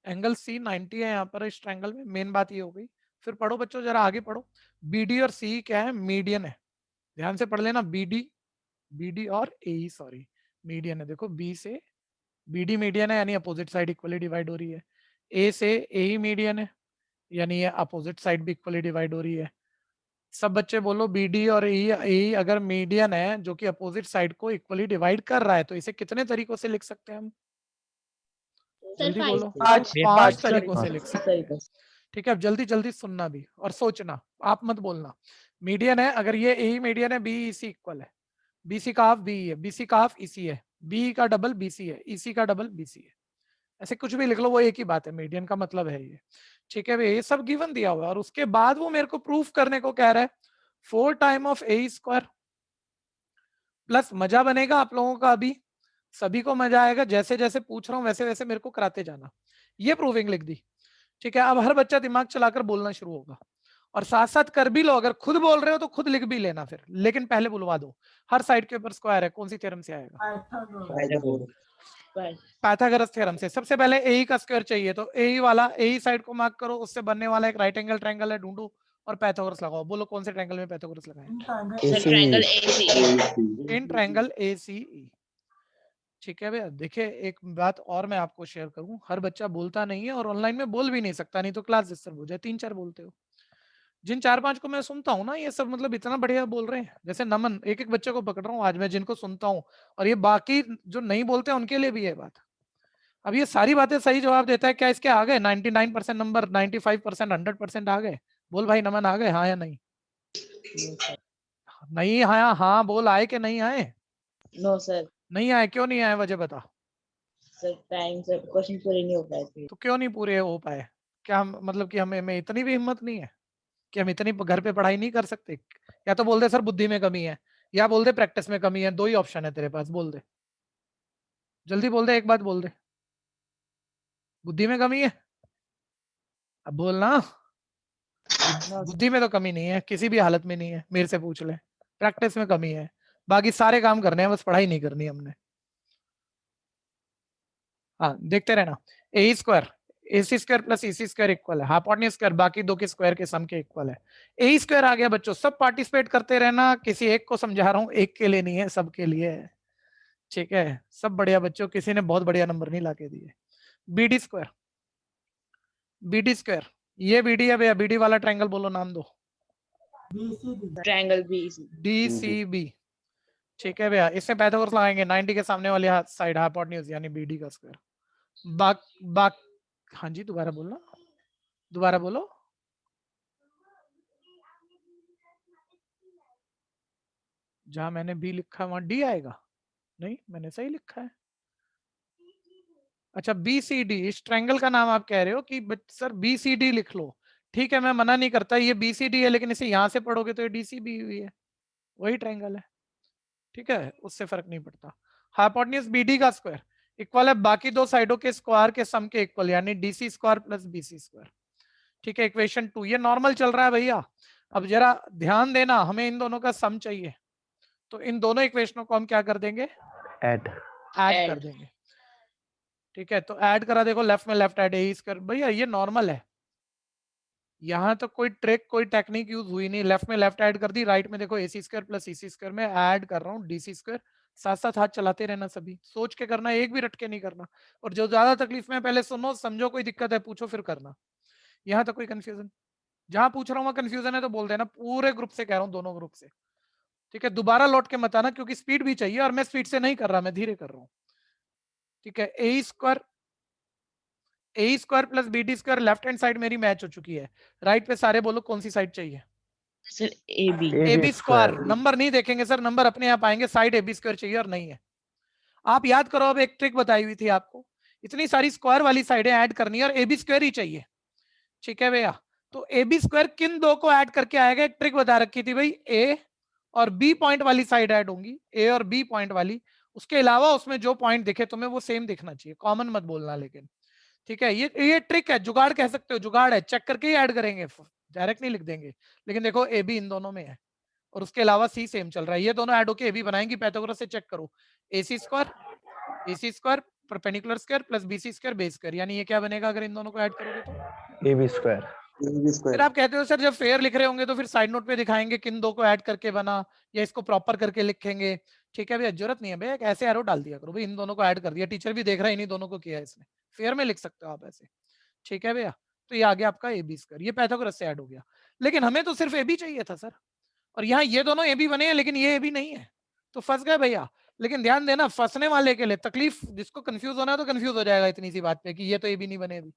एंगल सी 90 है यहाँ पर इस ट्रायंगल में, मेन बात ये हो गई। फिर पढ़ो बच्चों, जरा आगे पढ़ो, बीडी और सी क्या है, मीडियन है, ध्यान से पढ़ लेना, बीडी और ए, सॉरी मीडियन है, देखो बी से बीडी मीडियन है यानी अपोजिट साइड इक्वली डिवाइड हो रही है, ए से ए मीडियन है यानी ये अपोजिट साइड भी इक्वली डिवाइड हो रही है। सब बच्चे बोलो बीडी और ए अगर मीडियन है जो कि अपोजिट साइड को इक्वली डिवाइड कर रहा है तो इसे कितने तरीकों से लिख सकते हैं हम, जल्दी बोलो। 5 तरीकों से लिख सकते हैं। ठीक है, अब जल्दी जल्दी सुनना भी और सोचना, आप मत बोलना। मीडियन है, अगर ये ए मीडियन है, बी इसी इक्वल है, बीसी का हाफ बी है, बीसी का हाफ इसी है, बी का डबल बीसी है, इसी का डबल बीसी है, ऐसे कुछ भी लिख लो, वो एक ही बात है, मीडियन का मतलब है ये। ठीक है, ये सब गिवन दिया हुआ है और उसके बाद वो मेरे को प्रूफ करने को कह रहा है 4 time of A square plus, मजा बनेगा आप लोगों का, अभी सभी को मजा आएगा, जैसे जैसे पूछ रहा हूँ वैसे वैसे मेरे को कराते जाना। ये प्रूविंग लिख दी। ठीक है, अब हर बच्चा दिमाग चलाकर बोलना शुरू होगा और साथ साथ कर भी लो, अगर खुद बोल रहे हो तो खुद लिख भी लेना फिर, लेकिन पहले बुलवा दो। हर साइड के ऊपर स्क्वायर है, कौन सी थ्योरम से आएगा, पाइथागोरस थ्योरम से। सबसे पहले ए का स्क्वायर चाहिए तो ए वाला, ए साइड को मार्क करो, उससे बनने वाला एक राइट एंगल ट्रायंगल है, ढूंढो और पाइथागोरस लगाओ। बोलो कौन से ट्रायंगल में पाइथागोरस लगाएं, इन ट्रायंगल ACE। ठीक है भैया, देखिए एक बात और मैं आपको शेयर करूं, हर बच्चा बोलता नहीं है और ऑनलाइन में बोल भी नहीं सकता, नहीं तो क्लास डिस्टर्ब हो जाए। 3-4 बोलते हो, जिन 4-5 को मैं सुनता हूँ ना, ये सब मतलब इतना बढ़िया बोल रहे हैं, जैसे नमन, एक एक बच्चे को पकड़ रहा हूँ आज मैं जिनको सुनता हूँ, और ये बाकी जो नहीं बोलते हैं उनके लिए भी ये बात। अब ये सारी बातें सही जवाब देता है क्या, इसके आ गए 99% नंबर, 95%, 100% आ गए? बोल भाई नमन, आ गए हाँ या नहीं? नहीं, हाँ हाँ बोल, आए कि नहीं आए? No sir. नहीं आए, क्यों नहीं आए, वजह बता। सर टाइम से क्वेश्चन पूरे नहीं हो पाए थे। तो क्यों नहीं पूरे हो पाए, क्या हम मतलब कि हमें में इतनी भी हिम्मत नहीं है कि हम इतनी घर पे पढ़ाई नहीं कर सकते? या तो बोल दे सर बुद्धि में कमी है, या बोल दे प्रैक्टिस में कमी है, दो ही ऑप्शन है तेरे पास, बोल दे जल्दी, बोल दे, एक बात बोल दे, बुद्धि में कमी है, अब बोलना। बुद्धि में तो कमी नहीं है, किसी भी हालत में नहीं है, मेरे से पूछ ले। प्रैक्टिस में कमी है, बाकी सारे काम करने हैं, बस पढ़ाई नहीं करनी हमने। हाँ देखते रहना, A square AC square plus EC square equal है हाइपोटेन्यूज स्क्वायर बाकी दो के स्क्वायर के सम के इक्वल है। ए स्क्वायर आ गया बच्चों, सब पार्टिसिपेट करते रहना, किसी एक को समझा रहा हूँ, एक के लिए नहीं है, सबके लिए है। ठीक है, सब बढ़िया बच्चों, किसी ने बहुत बढ़िया नंबर नहीं लाके दिए। BD स्क्वायर, BD स्क्वायर, ये BD है भैया, BD वाला ट्रायंगल बोलो, नाम दो। Triangle DCB। ठीक है भैया, इसमें पाइथागोरस लगाएंगे, 90 के सामने वाली साइड हाइपोटेन्यूज यानी BD का स्क्वायर। हाँ जी, दोबारा बोलना, दोबारा बोलो। जहां मैंने B लिखा है वहां D आएगा? नहीं, मैंने सही लिखा है। अच्छा BCD, इस ट्रायंगल का नाम आप कह रहे हो कि सर BCD लिख लो। ठीक है, मैं मना नहीं करता, ये BCD है, लेकिन इसे यहां से पढ़ोगे तो ये DCB हुई है, वही ट्रायंगल है। ठीक है, उससे फर्क नहीं पड़ता। हाइपोटेन्यूज BD का स्क्वायर इक्वल है बाकी दो साइडों के स्क्वायर के सम के इक्वल, यानी DC square plus BC square. ठीक है, इक्वेशन 2, ये नॉर्मल चल रहा है भैया। अब जरा ध्यान देना, हमें इन दोनों का सम चाहिए, तो इन दोनों इक्वेशनों को हम क्या कर देंगे, ऐड कर देंगे। ठीक है, तो ऐड करा, देखो लेफ्ट में लेफ्ट ऐड ए स्क्वायर, भैया ये नॉर्मल है, यहाँ तो कोई ट्रिक कोई टेक्निक यूज हुई नहीं, लेफ्ट में लेफ्ट ऐड कर दी, राइट में देखो AC square plus EC square में ऐड कर रहा हूँ DC स्क्वायर, साथ साथ हाथ चलाते रहना, सभी सोच के करना, एक भी रटके नहीं करना। और जो ज्यादा तकलीफ में, पहले सुनो समझो, कोई दिक्कत है पूछो फिर करना। यहाँ तक कोई कंफ्यूजन, जहां पूछ रहा हूँ कंफ्यूजन है तो बोल देना, पूरे ग्रुप से कह रहा हूँ, दोनों ग्रुप से। ठीक है, दोबारा लौट के मत आना, क्योंकि स्पीड भी चाहिए और मैं स्पीड से नहीं कर रहा, मैं धीरे कर रहा हूँ। ठीक है, A square plus BD square, left hand side मेरी मैच हो चुकी है, राइट पे सारे बोलो कौन सी साइड चाहिए? Sir AB square. नंबर नहीं देखेंगे सर, नंबर अपने आप आएंगे, साइड AB स्क्वायर चाहिए और नहीं है। आप याद करो, अब एक ट्रिक बताई हुई थी आपको, इतनी सारी स्क्वायर वाली साइडें ऐड करनी है और AB स्क्वायर ही चाहिए। ठीक है भैया, तो AB स्क्वायर किन दो को ऐड करके आएगा, एक ट्रिक बता रखी थी भाई, A और B पॉइंट वाली साइड ऐड होंगी, A और B पॉइंट वाली, उसके अलावा उसमें जो पॉइंट दिखे तुम्हें वो सेम दिखना चाहिए, कॉमन मत बोलना लेकिन। ठीक है, ये ट्रिक है, जुगाड़ कह सकते हो, जुगाड़ है, चेक करके ही ऐड करेंगे, डायरेक्ट नहीं लिख देंगे। लेकिन देखो AB इन दोनों में है, और उसके अलावा सी सेम चल रहा है, ये दोनों ऐड होके ए बी बनाएंगे। पाइथागोरस से चेक करो, AC square perpendicular square plus BC square base square, यानी ये क्या बनेगा अगर इन दोनों को ऐड करोगे तो AB स्क्वायर। फिर आप कहते हो सर जब फेयर लिख रहे होंगे तो फिर साइड नोट पे दिखाएंगे किन दो को ऐड करके बना, या इसको प्रॉपर करके लिखेंगे। ठीक है भैया, जरूरत नहीं है भैया, ऐसे एरो डाल दिया करो भाई, इन दोनों को ऐड कर दिया, टीचर भी देख रहा है इन्हीं दोनों को किया है इसने, फेयर में लिख सकते हो आप ऐसे। ठीक है भैया, तो ये आ गया आपका AB स्क्वायर, ये पाइथागोरस से ऐड हो गया। लेकिन हमें तो सिर्फ AB चाहिए था सर, और यहाँ ये दोनों AB बने हैं लेकिन ये AB नहीं है, तो फंस गए भैया। लेकिन ध्यान देना, फंसने वाले के लिए तकलीफ, जिसको कंफ्यूज होना है तो कंफ्यूज हो जाएगा इतनी सी बात पे कि ये तो AB नहीं बने अभी।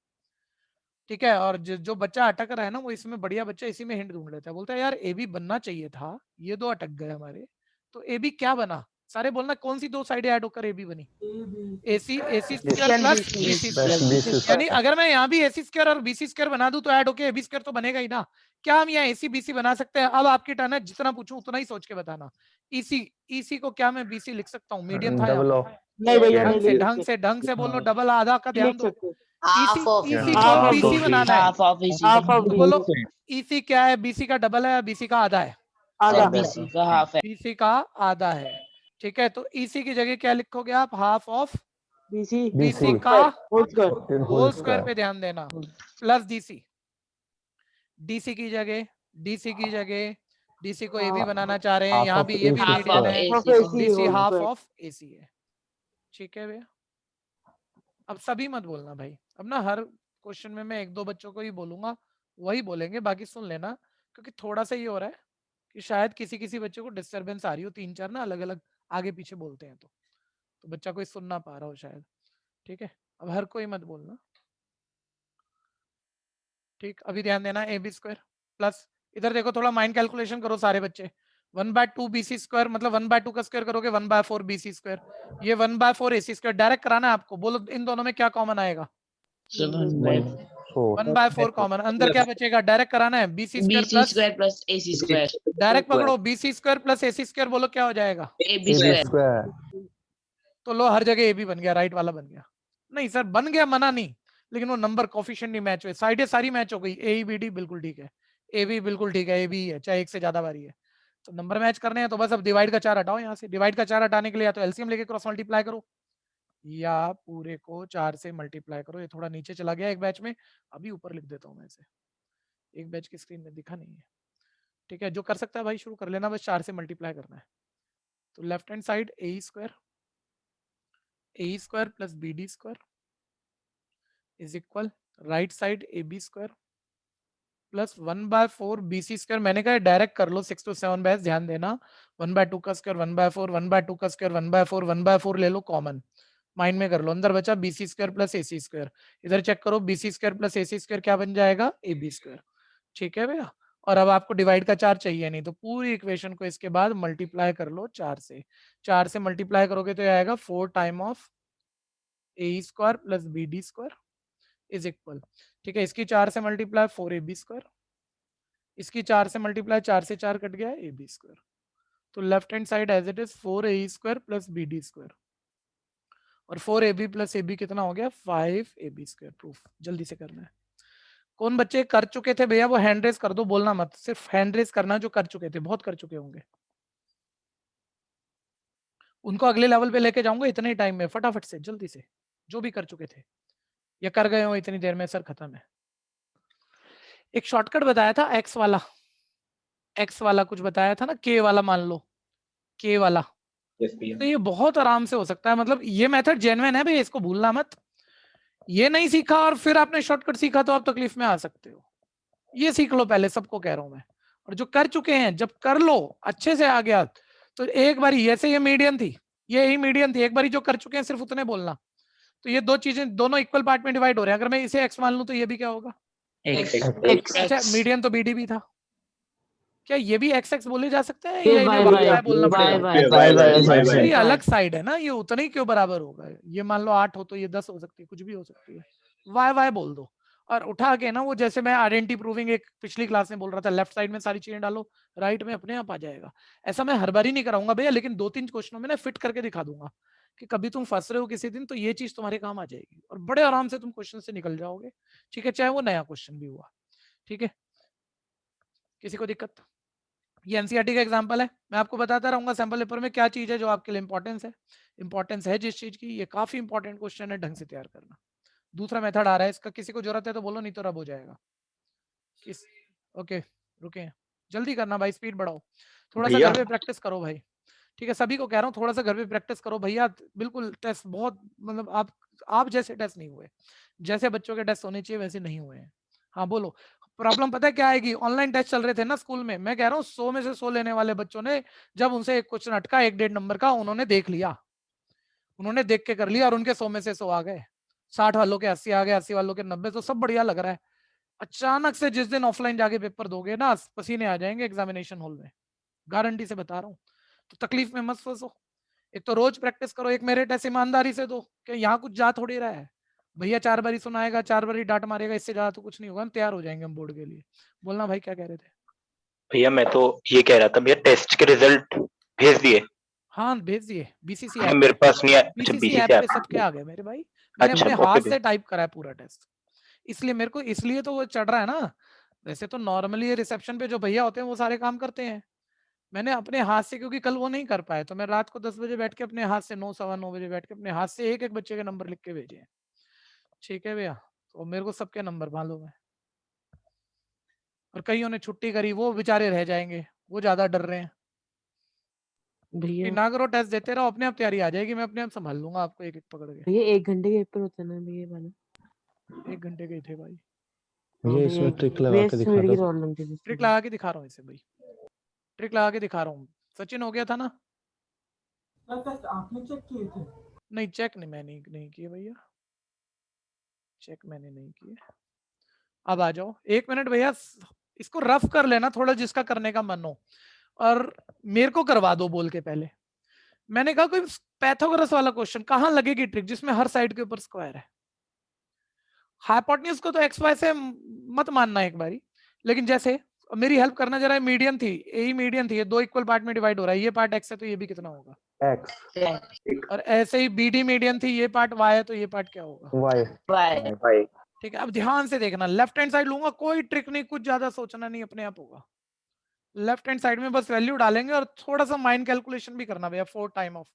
ठीक है, और जो बच्चा अटक रहा है ना, वो इसमें बढ़िया बच्चा इसी में हिंट ढूंढ लेता है, बोलता है यार AB बनना चाहिए था, ये दो अटक गए हमारे, तो AB क्या बना, सारे बोलना कौन सी दो साइडें ऐड होकर AB बनी, AC square plus BC square. यानी अगर मैं यहाँ भी AC स्क्वायर और BC स्क्वायर बना दूं तो ऐड होके AB स्क्वायर तो बनेगा ही ना। क्या हम यहाँ AC BC बना सकते हैं? अब आपकी टर्न है, जितना पूछूं उतना ही सोच के बताना। EC को क्या मैं BC लिख सकता हूँ? मीडियम था यहाँ पे। नहीं भैया, नहीं लिख ढंग से बोलो, डबल आधा का ध्यान दो। सकते। Half of EC half को of BC BC. बनाना है, half of AC Half of तो बोलो EC क्या है, BC का डबल है या BC का आधा है? आधा। BC का half है। BC का आधा है। ठीक है, तो EC की जगह क्या लिखोगे आप? हाफ ऑफ BC का होल स्क्वायर पे ध्यान देना, प्लस DC की जगह DC को AB बनाना चाह रहे हैं, Half यहाँ of भी ये भी AC मीडियन है, AC तो DC हाफ ऑफ AC है। ठीक है भैया, अब सभी मत बोलना भाई, अब ना हर क्वेश्चन में मैं एक दो बच्चों को ही बोलूंगा, वही बोलेंगे, बाकी सुन लेना, क्योंकि थोड़ा सा ये हो रहा है कि शायद किसी किसी बच्चे को डिस्टरबेंस आ रही हो, 3-4 ना अलग अलग आगे पीछे बोलते हैं, तो बच्चा कोई सुन ना पा रहा हो शायद। ठीक है, अब हर कोई मत बोलना। ठीक, अभी ध्यान देना, AB स्क्वायर प्लस, इधर देखो थोड़ा माइंड कैलकुलेशन करो सारे बच्चे, 1/2 BC स्क्वायर मतलब 1/2 का स्क्वायर करोगे 1/4 BC स्क्वायर, ये 1/4 AC स्क्वायर डायरेक्ट कराना है आपको। बोलो इन दोनों में क्या कॉमन आएगा? 1/4 कॉमन, अंदर क्या बचेगा? डायरेक्ट कराना है, BC square plus AC square direct पकड़ो, BC square plus AC square, बोलो क्या हो जाएगा? AB square तो लो हर जगह AB बन गया, राइट वाला बन गया। नहीं सर बन गया, मना नहीं, लेकिन वो नंबर कोफिशिएंट नहीं मैच हुए, साइडें सारी मैच हो गई, AEBD बिल्कुल ठीक है, AB बिल्कुल ठीक है, AB है, चाहे एक से ज्यादा बारी है, तो नंबर मैच करने हैं, तो बस अब डिवाइड का 4 हटाओ यहाँ से। डिवाइड का 4 हटाने के लिए या तो एलसीएम लेके क्रॉस मल्टीप्लाई करो, या पूरे को 4 से मल्टीप्लाई करो। ये थोड़ा नीचे चला गया एक बैच में, अभी ऊपर लिख देता हूँ मैं इसे, एक बैच की स्क्रीन में दिखा नहीं है। ठीक है, जो कर सकता है भाई शुरू कर लेना, बस 4 से मल्टीप्लाई करना है। तो left hand side A square plus BD square is equal right side AB square plus 1/4 BC square. मैंने कहा डायरेक्ट कर लो 6 to 7 बैच, ध्यान देना, 1/2 का स्क्वायर 1/4, 1/2 का स्क्वायर 1/4, 1/4 ले लो कॉमन, माइंड में कर लो, अंदर बचा BC square plus AC square, इधर चेक करो BC square plus AC square क्या बन जाएगा? AB square. ठीक है भैया, और अब आपको डिवाइड का 4 चाहिए नहीं, तो पूरी इक्वेशन को इसके बाद मल्टीप्लाई कर लो 4 से, 4 से मल्टीप्लाई करोगे तो ये आएगा 4 time of A square plus BD square is equal, ठीक है, इसकी 4 से मल्टीप्लाई 4AB स्क्वायर, इसकी 4 से मल्टीप्लाई 4 से 4 कट गया AB स्क्वायर, तो left hand side as it is 4AE square plus BD square, और 4AB प्लस AB कितना हो गया? 5AB square. प्रूफ जल्दी से करना है। कौन बच्चे कर चुके थे भैया वो हैंड रेस कर दो, बोलना मत, सिर्फ हैंड रेस करना जो कर चुके थे, बहुत कर चुके होंगे, उनको अगले लेवल पे लेके जाऊंगा इतने ही टाइम में, फटाफट से जल्दी से, जो भी कर चुके थे या कर गए हो इतनी देर में, सर खत्म है। एक शॉर्टकट बताया था एक्स वाला कुछ बताया था ना, के वाला मान लो, के वाला, तो ये बहुत आराम से हो सकता है, मतलब ये मेथड जेन्युइन है भाई, इसको भूलना मत। ये नहीं सीखा और फिर आपने शॉर्टकट सीखा तो आप तकलीफ में आ सकते हो, ये सीख लो पहले, सबको कह रहा हूं मैं। और जो कर चुके हैं जब कर लो अच्छे से आ गया, तो एक बारी ऐसे ये मीडियन थी, ये ही मीडियन थी, एक बारी जो कर चुके हैं सिर्फ उतने बोलना। तो ये दो चीजें दोनों इक्वल पार्ट में डिवाइड हो रहे हैं, अगर मैं इसे x मान लूं तो ये भी क्या होगा? अच्छा, मीडियन तो BD भी था, क्या ये भी x बोले जा सकते हैं या इन्हें y बोलना पड़ेगा? ये अलग साइड है ना, ये उतना ही क्यों बराबर होगा? ये मान लो 8 हो तो ये 10 हो सकती है, कुछ भी हो सकती है, y बोल दो, और उठा के ना वो जैसे मैं आइडेंटिटी प्रूविंग एक पिछली क्लास में बोल रहा था, लेफ्ट साइड में सारी चीजें डालो, राइट में अपने आप आ जाएगा। ऐसा मैं हर बार ही नहीं कराऊंगा भैया, लेकिन 2-3 क्वेश्चनों में ना फिट करके दिखा दूंगा कि कभी तुम फंस रहे हो किसी दिन तो ये चीज तुम्हारे काम आ जाएगी, और बड़े आराम से तुम क्वेश्चन से निकल जाओगे। ठीक है, चाहे वो नया क्वेश्चन भी हुआ। ठीक है, किसी को दिक्कत? ये एनसीईआरटी का एग्जांपल है, मैं आपको बताता रहूंगा सैंपल पेपर में क्या चीज है जो आपके लिए इंपॉर्टेंस है जिस चीज की, ये काफी इंपॉर्टेंट क्वेश्चन है, ढंग से तैयार करना। दूसरा मेथड आ रहा है इसका, किसी को जरूरत है तो बोलो, नहीं तो रब हो जाएगा। किस ओके रुके, जल्दी करना भाई, स्पीड बढ़ाओ, थोड़ा सा भैया घर पे प्रैक्टिस करो भाई। ठीक है, सभी को कह रहा हूँ थोड़ा सा घर पे प्रैक्टिस करो भैया, बिल्कुल टेस्ट बहुत, मतलब आप जैसे टेस्ट नहीं हुए, जैसे बच्चों के टेस्ट होने चाहिए वैसे नहीं हुए हैं। हाँ बोलो, प्रॉब्लम पता है क्या आएगी? ऑनलाइन टेस्ट चल रहे थे ना स्कूल में, मैं कह रहा हूँ 100 में से 100 लेने वाले बच्चों ने, जब उनसे एक क्वेश्चन अटका 1-1.5 नंबर का, उन्होंने देख लिया, उन्होंने देख के कर लिया, और उनके 100 में से 100 आ गए, 60 वालों के 80 आ गए, 80 वालों के 90, तो सब बढ़िया लग रहा है। अचानक से जिस दिन ऑफलाइन जाके पेपर दोगे ना, पसीने आ जाएंगे एग्जामिनेशन हॉल में, गारंटी से बता रहा हूँ। तो तकलीफ में मत फंसो, एक तो रोज प्रैक्टिस करो, एक मेरे टेस्ट ईमानदारी से दो, कि यहाँ कुछ जा थोड़ी रहा है भैया, 4 बारी सुनाएगा, 4 बारी डांट मारेगा, इससे ज्यादा तो कुछ नहीं होगा, हम तैयार हो जाएंगे हम बोर्ड के लिए। बोलना भाई, क्या कह रहे थे? भैया मैं तो ये कह रहा था भैया, टेस्ट के रिजल्ट भेज दिए? हाँ भेज दिए, बीसीसी नहीं, ऐप मेरे पे, पास नहीं आया। अच्छा, बीसीसी बीसीसी ऐप पे ऐप। सबके आ गए मेरे भाई, मैंने अच्छा अपने ओके हाथ भैया। से टाइप करा है पूरा टेस्ट, इसलिए मेरे को, इसलिए तो वो चढ़ रहा है ना। वैसे तो नॉर्मली रिसेप्शन पे जो भैया होते हैं वो सारे काम करते हैं, मैंने अपने हाथ से, क्योंकि कल वो नहीं कर पाए, तो मैं रात को 10 बजे बैठ के अपने हाथ से, 9 सवा 9 बजे बैठ के अपने हाथ से एक एक बच्चे के नंबर लिख के भेजे हैं। ठीक है भैया, तो मेरे को सबके नंबर मालूम है, और कईयों ने छुट्टी करी, वो बेचारे रह जाएंगे, वो ज्यादा डर रहे हैं। भैया ना करो, टेस्ट देते रहो, अपने आप तैयारी आ जाएगी, मैं अपने आप संभाल लूंगा आपको एक एक पकड़ के। भैया 1 घंटे के पेपर होते हैं ना भैया वाला? 1 घंटे के ही थे भाई। ये इसमें ट्रिक लगा के दिखा दो। प्रॉब्लम थी ट्रिक लगा के दिखा रहा हूँ इसे भाई, ट्रिक लगा के दिखा रहा हूँ। सचिन हो गया था ना? आपने चेक किए थे? नहीं, चेक नहीं, मैंने नहीं किए भैया, चेक मैंने नहीं किए। अब आ जाओ, 1 मिनट भैया, इसको रफ कर लेना थोड़ा, जिसका करने का मन हो, और मेरे को करवा दो बोल के पहले। मैंने कहा कोई पैथागोरस वाला क्वेश्चन, कहां लगेगी ट्रिक जिसमें हर साइड के ऊपर स्क्वायर है? हाइपोटेन्यूज को तो एक्स वाई से मत मानना एक बारी, लेकिन जैसे मेरी हेल्प करना जरा, मीडियन थी, यही मीडियन थी, ये 2 इक्वल पार्ट में डिवाइड हो रहा है, ये पार्ट एक्स है तो ये भी कितना होगा? एक्स। और ऐसे ही बीडी मीडियन थी, ये पार्ट वाई है तो ये पार्ट क्या होगा? वाई। ठीक है, अब ध्यान से देखना, लेफ्ट हैंड साइड लूंगा, कोई ट्रिक नहीं, कुछ ज्यादा सोचना नहीं, अपने आप होगा। लेफ्ट हैंड साइड में बस वैल्यू डालेंगे, और थोड़ा सा माइंड कैलकुलेशन भी करना भैया, 4 टाइम ऑफ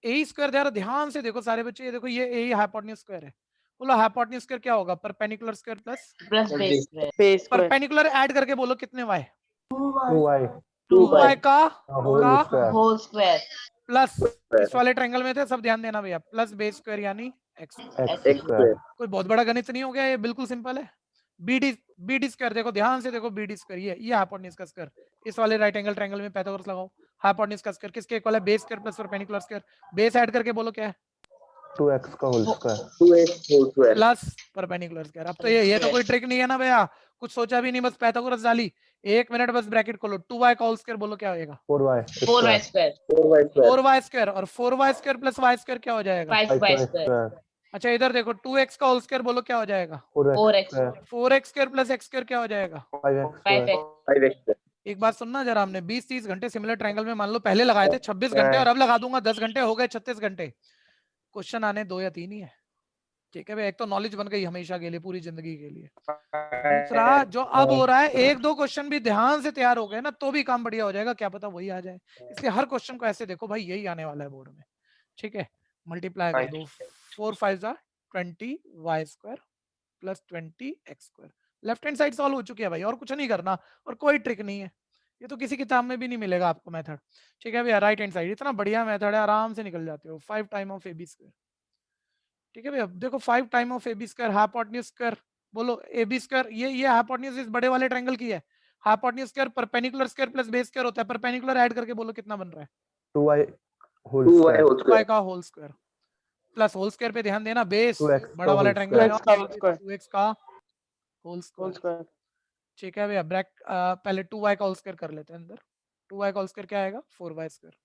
ए स्क्वायर। जरा ध्यान से देखो सारे बच्चे, ये देखो, ये ए हाइपोटेन्यूज स्क्वायर है, बोलो हाइपोटेन्यूज स्क्वायर क्या होगा? Perpendicular square plus base square. Base square. Perpendicular add करके बोलो कितने वाई? 2y। 2y का होल स्क्वायर प्लस, इस वाले ट्रायंगल में थे सब, ध्यान देना भैया, प्लस बेस स्क्वायर यानी एक्स। X square. कोई बहुत बड़ा गणित नहीं हो गया, ये बिल्कुल सिंपल है। बीडी स्क्वायर, देखो ध्यान से देखो, बीडी स्क्वायर ये हाइपोटेन्यूज का स्क्वायर, इस वाले राइट एंगल ट्रायंगल में पैथागोरस लगाओ, हाइपोटेन्यूज का स्क्वायर किसके इक्वल है? Base square plus perpendicular square, base add करके बोलो क्या है? 2x का whole square. 2x whole square plus perpendicular square. अब तो ये तो कोई ट्रिक नहीं है ना भैया, कुछ सोचा भी नहीं, बस पैथागोरस डाली। 1 मिनट बस ब्रैकेट खोलो, 2y का होल स्क्वायर बोलो क्या होएगा? 4y स्क्वायर 4y स्क्वायर, और 4y square plus y square क्या हो जाएगा? 5y स्क्वायर अच्छा इधर देखो, 2x का होल स्क्वायर बोलो क्या हो जाएगा? 4x 4x square plus x square क्या हो जाएगा? 5x। एक बात सुनना जरा, हमने 20-30 घंटे सिमिलर ट्रायंगल में मान लो पहले लगाए थे 26 घंटे, और अब लगा दूंगा 10 घंटे, हो गए 36 घंटे। क्वेश्चन आने 2 या 3 ही है। ठीक है भाई, एक तो नॉलेज बन गई हमेशा के लिए, पूरी जिंदगी के लिए। दूसरा जो अब हो रहा है, 1-2 क्वेश्चन भी ध्यान से तैयार हो गए ना तो भी काम बढ़िया हो जाएगा, क्या पता वही आ जाए। इसलिए हर क्वेश्चन को ऐसे देखो भाई, यही आने वाला है बोर्ड में। ठीक है, मल्टीप्लाई कर दो, 4 5 20 y square plus 20 x square. Left hand side solve हो चुकी है भाई, और कुछ नहीं करना, और कोई ट्रिक नहीं है, ये तो किसी किताब में भी नहीं मिलेगा आपको मेथड। ठीक है भैया, राइट हैंड साइड इतना बढ़िया मेथड है, आराम से निकल जाते हो। 5 टाइम ऑफ ab स्क्वायर। ठीक है भैया, देखो 5 time of ab square, hypotenuse square बोलो ab स्क्वायर, ये हाइपोटेन्यूज इस बड़े वाले ट्रायंगल की है। Hypotenuse square perpendicular square plus base square होता है, परपेंडिकुलर ऐड करके बोलो कितना बन रहा है? 2y whole square. 2y का whole square plus whole square पे ध्यान देना, बेस बड़ा वाला ट्रायंगल है, 2x का होल स्क्वायर। ठीक है भैया, पहले 2y का होल स्क्वायर कर लेते हैं अंदर, 2y का होल स्क्वायर क्या आएगा? 4y square.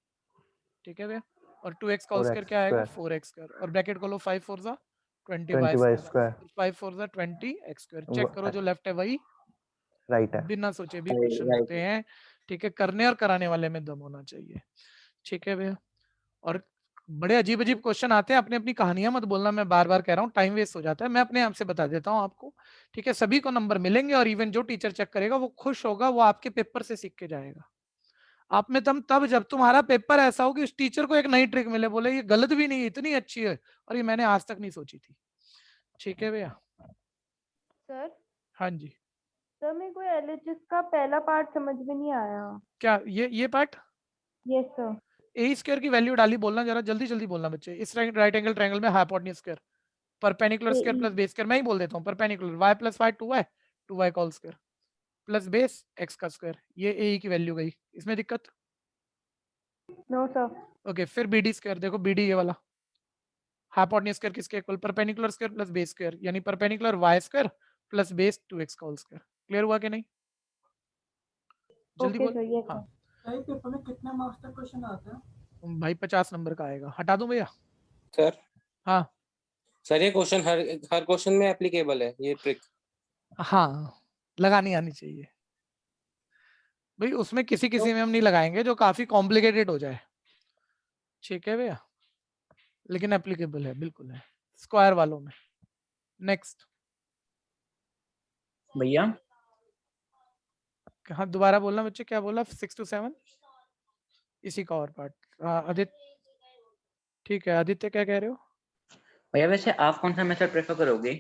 ठीक है भैया, और 2x का होल स्क्वायर क्या आएगा? 4x स्क्वायर, और ब्रैकेट खोलो, 5 4 20y square, 5 4 20x square. Check करो जो लेफ्ट है वही राइट है, बिना सोचे भी क्वेश्चन होते हैं। ठीक है, करने और कराने वाले में दम होना चाहिए। ठीक है भैया, और बड़े अजीब अजीब क्वेश्चन आते हैं, अपनी अपनी कहानियां मत बोलना, मैं बार बार कह रहा हूँ, टाइम वेस्ट हो जाता है, मैं अपने आप से बता देता हूँ आपको। ठीक है, सभी को नंबर मिलेंगे, और इवन जो टीचर चेक करेगा वो खुश होगा, वो आपके पेपर से सीख के जाएगा। आप में तब जब तुम्हारा पेपर ऐसा हो कि उस टीचर को एक नई ट्रिक मिले, बोले ये गलत भी नहीं, इतनी अच्छी है और ये मैंने आज तक नहीं सोची थी। ठीक है भैया। सर हाँ जी। सर मेरे को एलएचएस का पहला पार्ट समझ में नहीं आया। क्या ये part? Yes sir. A square की वैल्यू डाली, बोलना जरा जल्दी जल्दी बोलना बच्चे। इस राइट एंगल ट्रायंगल में hypotenuse square, perpendicular square plus base square, मैं ही बोल देता हूँ perpendicular y plus y 2y whole square plus base x का स्क्वायर, ये ए की वैल्यू गई, इसमें दिक्कत? No sir. ओके, फिर बी डी स्क्वायर, देखो बी डी ये वाला हाइपोटेन्यूज स्क्वायर किसके equal? Perpendicular square plus base square, यानी perpendicular y square plus base 2x का होल स्क्वायर। क्लियर हुआ कि नहीं? जल्दी ओके बोल। सर। यस हाँ सर। पेपर में कितने मार्क्स का क्वेश्चन आता है? भाई 50 नंबर का आएगा। हटा दूं भैया? सर हाँ सर ये क्वेश्चन हर हर क्वेश्चन में एप्लीकेबल है ये ट्रिक? हाँ, लगानी आनी चाहिए भाई, उसमें किसी किसी में हम नहीं लगाएंगे जो काफी कॉम्प्लिकेटेड हो जाए। ठीक है भैया, लेकिन एप्लीकेबल है, बिल्कुल है स्क्वायर वालों में। नेक्स्ट भैया हाँ, दोबारा बोलना बच्चे, क्या बोला? 6 to 7 इसी का और पार्ट। आदित्य, ठीक है आदित्य क्या कह रहे हो? भैया वैसे आप कौन सा मेथड प्रेफर करोगे,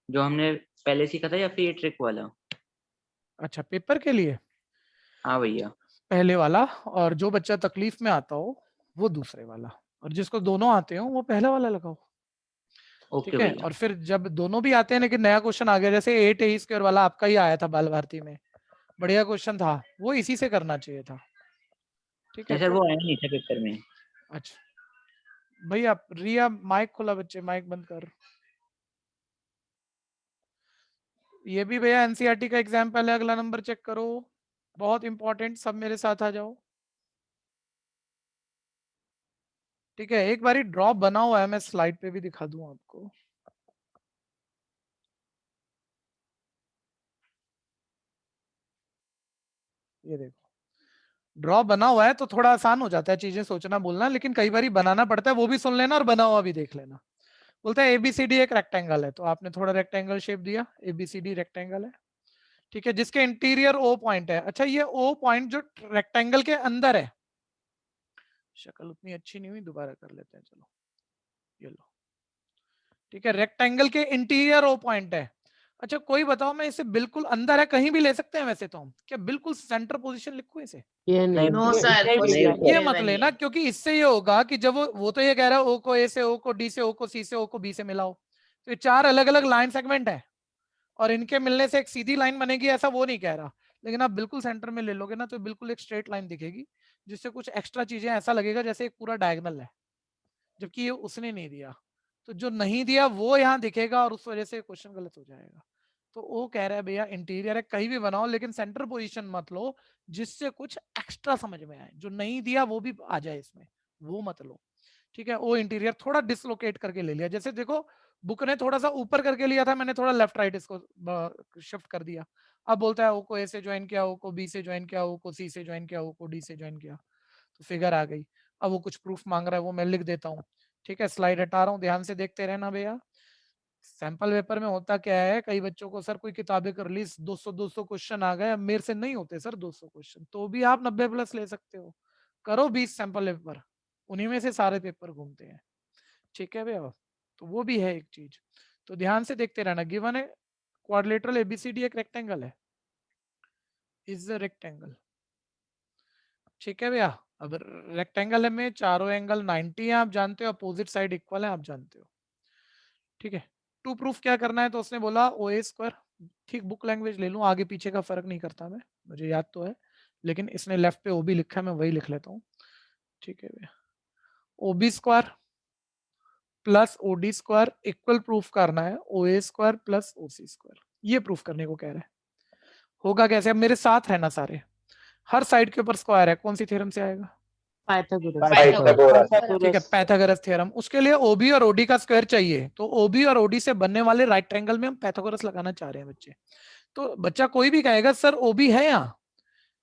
जो हमने पहले सीखा था या फिर ये ट्रिक वाला? अच्छा, पेपर के लिए हाँ भैया। पहले वाला, और जो बच्चा तकलीफ में आता हो वो दूसरे वाला, और जिसको दोनों आते हो वो पहला वाला लगाओ। ओके ठीक है, भैया। और फिर जब दोनों भी आते हैं लेकिन नया क्वेश्चन आ गया, जैसे 8 स्क्वायर वाला आपका ही आया था बाल भारती में, बढ़िया क्वेश्चन था, वो इसी से करना चाहिए था। ठीक है नहीं सर, तो वो आया नहीं था पेपर में। अच्छा भैया, रिया माइक खोला बच्चे, माइक बंद कर। ये भी भैया एनसीईआरटी का एग्जाम्पल है, अगला नंबर चेक करो, बहुत इंपॉर्टेंट, सब मेरे साथ आ जाओ। ठीक है, एक बारी ड्रॉप बना हुआ है, मैं स्लाइड पे भी दिखा दूं आपको। ये देखो ड्रॉप बना हुआ है, तो थोड़ा आसान हो जाता है चीजें सोचना बोलना, लेकिन कई बारी बनाना पड़ता है, वो भी सुन लेना और बना हुआ भी देख लेना। बोलता है एबीसीडी एक रेक्टेंगल है, तो आपने थोड़ा रेक्टेंगल शेप दिया, एबीसीडी रेक्टेंगल है। ठीक है, जिसके इंटीरियर ओ पॉइंट है। अच्छा, ये ओ पॉइंट जो रेक्टेंगल के अंदर है, शक्ल उतनी अच्छी नहीं हुई, दोबारा कर लेते हैं, चलो ये लो। ठीक है, रेक्टेंगल के इंटीरियर ओ पॉइंट है। अच्छा कोई बताओ, मैं इसे बिल्कुल अंदर है, कहीं भी ले सकते हैं वैसे तो हम, क्या बिल्कुल सेंटर पोजीशन लिखूं इसे? ये नहीं नो सर, ये मत लेना, क्योंकि इससे ये होगा कि जब वो तो ये कह रहा है ओ को ए से, ओ को डी से, ओ को सी से, ओ को बी से मिलाओ, तो ये 4 अलग अलग लाइन सेगमेंट है और इनके मिलने से एक सीधी लाइन बनेगी, ऐसा वो नहीं कह रहा। लेकिन आप बिल्कुल सेंटर में ले लोगे ना, तो बिल्कुल एक स्ट्रेट लाइन दिखेगी, जिससे कुछ एक्स्ट्रा चीजें ऐसा लगेगा जैसे एक पूरा डायगोनल है, जबकि ये उसने नहीं दिया। तो जो नहीं दिया वो यहाँ दिखेगा और उस वजह से क्वेश्चन गलत हो जाएगा। तो वो कह रहा है भैया इंटीरियर है, कहीं भी बनाओ लेकिन सेंटर पोजीशन मत लो, जिससे कुछ एक्स्ट्रा समझ में आए, जो नहीं दिया वो भी आ जाए इसमें, वो मत लो। ठीक है, वो इंटीरियर थोड़ा डिसलोकेट करके ले लिया, जैसे देखो बुक ने थोड़ा सा ऊपर करके लिया था, मैंने थोड़ा लेफ्ट राइट इसको शिफ्ट कर दिया। अब बोलता है ओ को ए से ज्वाइन किया, ओ को बी से ज्वाइन किया, ओ को सी से ज्वाइन किया, ओ को डी से ज्वाइन किया, तो फिगर आ गई। अब वो कुछ प्रूफ मांग रहा है, वो मैं लिख देता हूँ। ठीक है, स्लाइड हटा रहा हूँ, ध्यान से देखते रहना भैया। सैंपल पेपर में होता क्या है, कई बच्चों को सर कोई किताबें कर ली, 200 क्वेश्चन आ गए, अब मेरे से नहीं होते सर 200 क्वेश्चन, तो भी आप 90 प्लस ले सकते हो। करो 20 सैंपल पेपर, उन्हीं में से सारे पेपर घूमते हैं। ठीक है भैया, तो वो भी है एक चीज, तो ध्यान से देखते रहना। गिवन है क्वाड्रिलेटरल एबीसीडी एक रेक्टेंगल है, इज अ रेक्टेंगल। ठीक है भैया, अब रेक्टेंगल में चारों एंगल 90 है, आप जानते हो, अपोजिट साइड इक्वल है, आप जानते हो। ठीक है, टू प्रूफ क्या करना है, तो उसने बोला ओ ए स्क्वायर, ठीक बुक लैंग्वेज ले लूं, आगे पीछे का फर्क नहीं करता मैं, मुझे याद तो है, लेकिन इसने लेफ्ट पे ओ बी लिखा है, मैं वही लिख लेता हूँ। ठीक है भैया, O B square plus O D square equal proof करना है O A square plus O C square, ये प्रूफ करने को कह रहे हैं। होगा कैसे, अब मेरे साथ रहना सारे, हर साइड के ऊपर स्क्वायर है, कौन सी थ्योरम से आएगा? ठीक है, पैथागोरस थ्योरम। उसके लिए ओबी और ओडी का स्क्वायर चाहिए, तो ओबी और ओडी से बनने वाले राइट ट्रायंगल में हम पैथागोरस लगाना चाह रहे हैं बच्चे। तो बच्चा कोई भी कहेगा सर ओबी है, यहाँ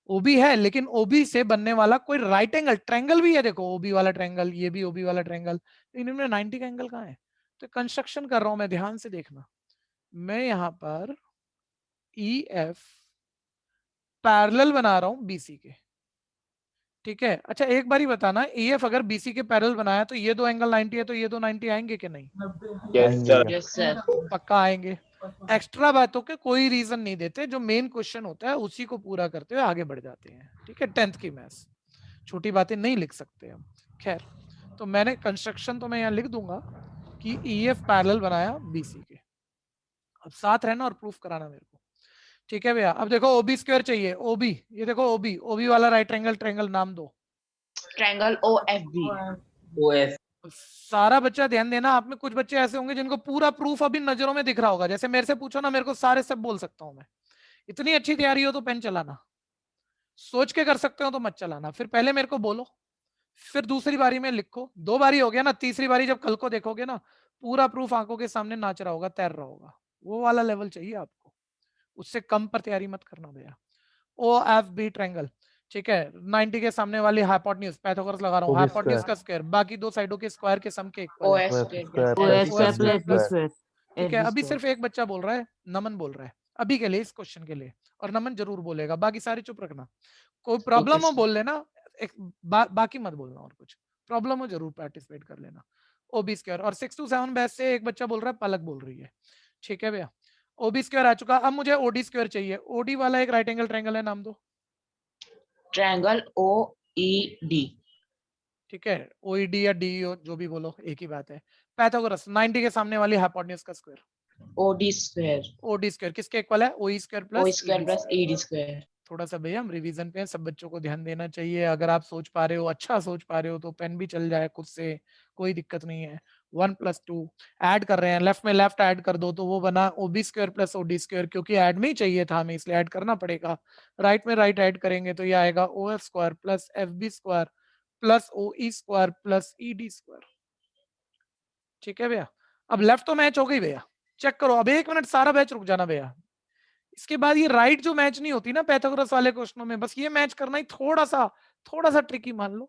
ओबी है, लेकिन ओबी से बनने वाला कोई राइट एंगल ट्रायंगल भी है, देखो ओबी वाला ट्रायंगल, ये भी ओबी वाला ट्रायंगल, लेकिन इनमें 90 का एंगल कहाँ है? तो कंस्ट्रक्शन कर रहा हूं मैं, ध्यान से देखना, मैं यहाँ पर ई एफ पैरेलल बना रहा हूं बीसी के, ठीक है। अच्छा एक बार ही बताना, EF अगर BC के पैरेलल बनाया तो ये दो एंगल 90 है, तो ये दो 90 आएंगे कि नहीं? Yes sir. Yes, sir. पक्का आएंगे। एक्स्ट्रा बातों के कोई रीजन नहीं देते, जो मेन क्वेश्चन होता है उसी को पूरा करते हुए आगे बढ़ जाते हैं। ठीक है, 10th की मैथ्स, छोटी बातें नहीं लिख सकते हम। खैर, तो मैंने कंस्ट्रक्शन तो मैं यहाँ लिख दूंगा कि EF पैरेलल बनाया BC के। अब साथ रहना और प्रूफ कराना मेरे को। ठीक है भैया, अब देखो OB स्क्वायर चाहिए। OB, ये देखो OB वाला राइट ट्रायंगल नाम दो। Triangle OFB. OF सारा बच्चा ध्यान देना, आप में कुछ बच्चे ऐसे होंगे जिनको पूरा प्रूफ अभी नजरों में दिख रहा होगा। जैसे मेरे से पूछो ना, मेरे को सारे सब बोल सकता हूं मैं। इतनी अच्छी तैयारी हो तो पेन चलाना, सोच के कर सकते हो तो मत चलाना। फिर पहले मेरे को बोलो, फिर दूसरी बारी में लिखो। 2 बारी हो गया ना, तीसरी बारी जब कल को देखोगे ना, पूरा प्रूफ आंखों के सामने नाच रहा होगा, तैर रहा होगा। वो वाला लेवल चाहिए आपको, उससे कम पर तैयारी मत करना भैया। OFB ट्रायंगल, ठीक है। 90 के सामने वाली हाइपोटेन्यूज, पाइथागोरस लगा रहा हूँ, OB हाइपोटेन्यूज का स्क्वायर स्क्वायर बाकी दो साइडों के स्क्वायर के सम के इक्वल है। OS OF square. Square Yes, plus OF SB square square plus, ठीक है। SB अभी स्क्वायर। सिर्फ एक बच्चा बोल रहा है, नमन बोल रहा है अभी के लिए, इस क्वेश्चन के लिए, और नमन जरूर बोलेगा, बाकी सारे चुप रखना। कोई प्रॉब्लम हो sir. बोल लेना, एक बाकी मत बोलना, और कुछ प्रॉब्लम हो जरूर पार्टिसिपेट कर लेना। OB स्क्वायर, और 6 to 7 बैच से एक बच्चा बोल रहा है, पलक बोल रही है। ठीक है भैया, OB स्क्वायर आ चुका। अब मुझे OD स्क्वायर चाहिए। OD वाला एक राइट एंगल ट्रायंगल है, नाम दो। Triangle OED. ठीक है, OED या DEO जो भी बोलो, एक ही बात है। पाइथागोरस 90 के सामने वाली हाइपोटेन्यूज का square. OD square. OD square किसके इक्वल है? OE square O plus square plus ED square. थोड़ा सा भैया हम रिवीजन पे हैं, सब बच्चों को ध्यान देना चाहिए। अगर आप सोच पा रहे हो, अच्छा सोच पा रहे हो, तो पेन भी चल जाए खुद से, कोई दिक्कत नहीं है। 1 + 2 ऐड कर रहे हैं, लेफ्ट में लेफ्ट ऐड कर दो तो वो बना OB square plus OD square, क्योंकि ऐड में ही चाहिए था हमें, इसलिए ऐड करना पड़ेगा। राइट में राइट ऐड करेंगे तो ये आएगा OF square plus FB square plus OE square plus ED square. ठीक है भैया, अब लेफ्ट तो मैच हो गई भैया, चेक करो। अब 1 मिनट सारा बैच रुक जाना भैया। इसके बाद ये राइट जो मैच नहीं होती ना पाइथागोरस वाले क्वेश्चनों में, बस ये मैच करना ही थोड़ा सा ट्रिकी मान लो।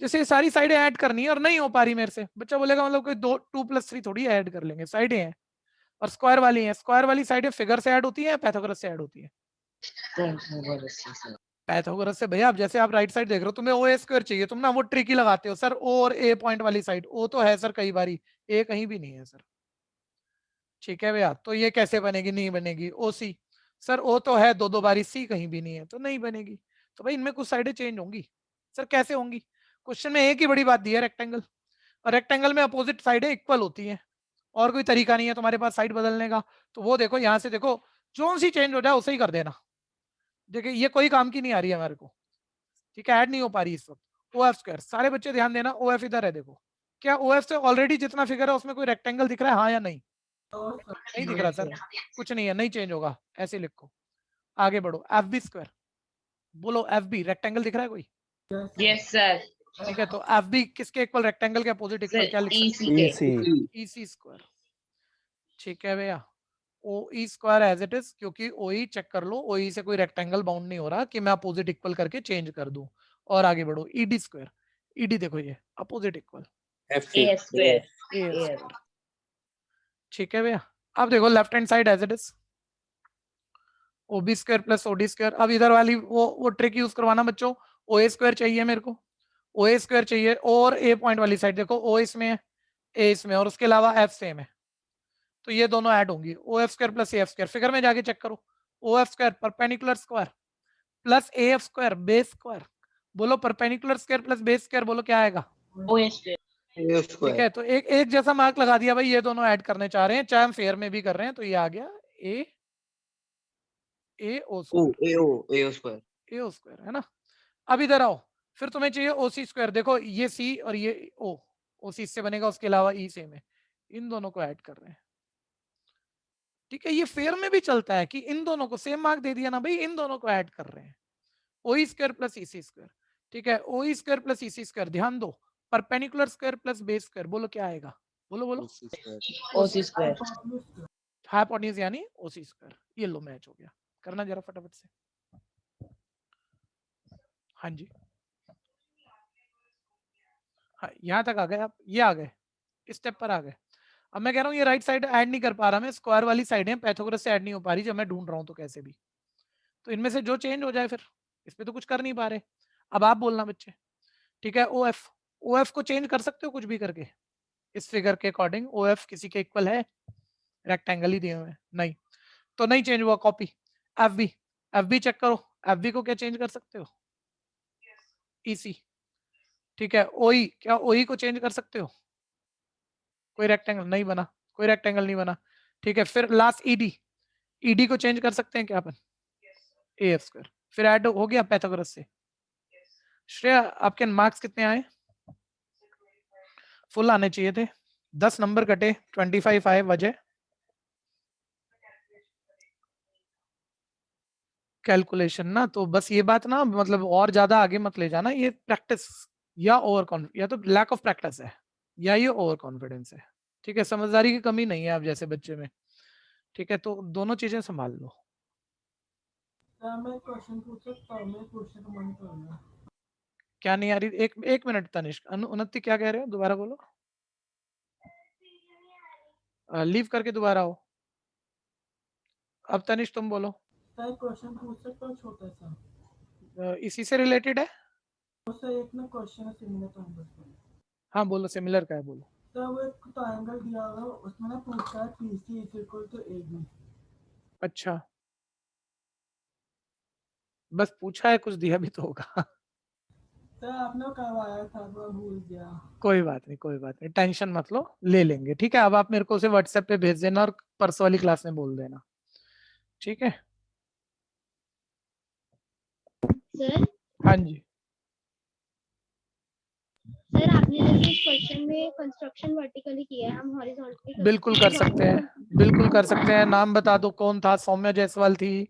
जैसे सारी साइडें ऐड करनी है और नहीं हो पा रही मेरे से, बच्चा बोलेगा मतलब कोई 2 + 3 थोड़ी ऐड कर लेंगे, साइडें हैं और स्क्वायर वाली हैं। स्क्वायर वाली साइडें फिगर से ऐड होती है या पाइथागोरस से ऐड होती है? पाइथागोरस से भैया। अब जैसे आप राइट साइड देख रहे हो, तुम्हें OA स्क्वायर चाहिए, तुम ना वो ट्रिकी लगाते हो सर, O और A पॉइंट वाली साइड। O तो है सर कई बारी, A कहीं भी नहीं है सर। ठीक है भैया, तो ये कैसे बनेगी? नहीं बनेगी। OC सर, O तो है 2 बारी, C कहीं भी नहीं है, तो नहीं बनेगी। तो भाई इनमें कुछ साइडें चेंज होंगी। सर कैसे होंगी? क्वेश्चन में एक ही बड़ी बात दी है, रेक्टेंगल, और रेक्टेंगल में अपोजिट साइडें इक्वल होती हैं, और कोई तरीका नहीं है तुम्हारे पास साइड बदलने का। तो वो देखो, यहाँ से देखो, जो सी चेंज हो जाए उसे ही कर देना। देखिए ये कोई काम की नहीं आ रही है हमारे को, ठीक है, ऐड नहीं हो पा रही इस वक्त। OF स्क्वायर, सारे बच्चे ध्यान देना, OF इधर है देखो। क्या OF से ऑलरेडी जितना फिगर है उसमें कोई रेक्टेंगल दिख रहा है, हाँ या नहीं? नहीं दिख रहा सर, कुछ नहीं है, नहीं चेंज होगा, ऐसे लिखो। आगे बढ़ो, FB स्क्वायर बोलो। FB रेक्टेंगल दिख रहा है कोई? Yes, sir. ठीक है, तो FB किसके इक्वल? रेक्टेंगल के अपोजिट Sir, इक्वल, क्या लिख सकते ECK. हैं? EC square. ठीक है भैया, OE square as it is, क्योंकि OE चेक कर लो, OE से कोई रेक्टेंगल बाउंड नहीं हो रहा कि मैं अपोजिट इक्वल करके चेंज कर दूं। और आगे बढ़ो, ED स्क्वायर। ED देखो, ये opposite equal, FC AS square. AS AS. Square. ठीक है भैया, अब देखो left hand side as it is, OB square plus OD square. अब इधर वाली वो ट्रिक यूज करवाना बच्चों। OA स्क्वायर चाहिए मेरे को, OA स्क्वायर चाहिए, और A पॉइंट वाली साइड देखो, O इसमें है, A इसमें, और उसके अलावा F सेम है, तो ये दोनों ऐड होंगी। OF square plus AF square, figure में जाके चेक करो। OF square perpendicular square plus AF square base square. बोलो perpendicular square plus base square, बोलो क्या आएगा? OS square. ठीक है, तो एक जैसा मार्क लगा दिया भाई, ये दोनों ऐड करने चाह रहे हैं, चाहे हम फेयर में भी कर रहे हैं, तो ये आ गया AO स्क्वायर, AO स्क्वायर है ना। अब इधर आओ, फिर तुम्हें चाहिए OC स्क्वायर। देखो ये C और ये O, OC इससे बनेगा, उसके अलावा E सेम है, इन दोनों को ऐड कर रहे हैं। ठीक है, ये फेयर में भी चलता है कि इन दोनों को सेम मार्क दे दिया ना भाई, इन दोनों को ऐड कर रहे हैं। OE square plus EC square. ठीक है, OE square plus EC square, ध्यान दो, perpendicular square plus base square, बोलो क्या आएगा? बोलो बोलो। OC square. हाइपोटेन्यूज यानी OC स्क्वायर। ये लो मैच हो गया, करना जरा फटाफट से। हाँ जी, हाँ यहाँ तक आ गए आप, ये आ गए, इस स्टेप पर आ गए। अब मैं कह रहा हूँ ये राइट साइड ऐड नहीं कर पा रहा मैं, स्क्वायर वाली साइड है पाइथागोरस से ऐड नहीं हो पा रही, जब मैं ढूंढ रहा हूँ तो कैसे भी, तो इनमें से जो चेंज हो जाए फिर, इस पे तो कुछ कर नहीं पा रहे। अब आप बोलना बच्चे, ठीक है। OF, OF को चेंज कर सकते हो कुछ भी करके इस फिगर के अकॉर्डिंग। OF किसी के इक्वल है, रेक्टेंगल ही दिए हुए हैं, नहीं तो नहीं चेंज हुआ। कॉपी FB, FB चेक करो, FB को क्या चेंज कर सकते हो? EC, ठीक है। OE, क्या OE को चेंज कर सकते हो? कोई रेक्टेंगल नहीं बना, कोई रेक्टेंगल नहीं बना, ठीक है। फिर लास्ट ED, ED को चेंज कर सकते हैं क्या अपन? AF स्क्वायर, फिर ऐड हो गया पैथागोरस से। श्रेया आपके मार्क्स कितने आए? फुल आने चाहिए थे, 10 नंबर कटे, 25 आए। वजह कैलकुलेशन ना, तो बस ये बात ना, मतलब और ज्यादा आगे मत ले जाना। ये प्रैक्टिस या या तो लैक ऑफ प्रैक्टिस है या ये ओवर कॉन्फिडेंस है, ठीक है। समझदारी की कमी नहीं है आप जैसे बच्चे में, ठीक है। तो दोनों चीजें संभाल लो। सर मैं क्वेश्चन पूछ सकता हूँ? मैं पूछने का मन कर रहा है। क्या नहीं आ रही? एक मिनट तनिष्क, उन्नति क्या कह रहे हो? दोबारा बोलो। लीव करके दोबारा आओ। अब तनिष्क तुम बोलो। सर क्वेश्चन पूछ सकता हूँ छोटा सा? इसी से रिलेटेड है। तो सर एक ना क्वेश्चन है सिमिलर ट्रायंगल। हाँ बोलो, सिमिलर का है बोलो। सर वो एक ट्रायंगल दिया हुआ है, उसमें ना पूछता है BC is equal to AB। अच्छा, बस पूछा है, कुछ दिया भी तो होगा। सर आपने करवाया था, मैं भूल गया। कोई बात नहीं, कोई बात नहीं, टेंशन मत लो, ले लेंगे, ठीक है। अब आप मेरे को उसे व्हाट्सएप पे भेज देना और परसों वाली क्लास में बोल देना, ठीक है। सर हाँ जी, सर आपने जैसे इस क्वेश्चन में कंस्ट्रक्शन वर्टिकली किया है, हम हॉरिजॉन्टली बिल्कुल कर सकते हैं, बिल्कुल कर सकते हैं। नाम बता दो कौन था? सौम्या जायसवाल थी।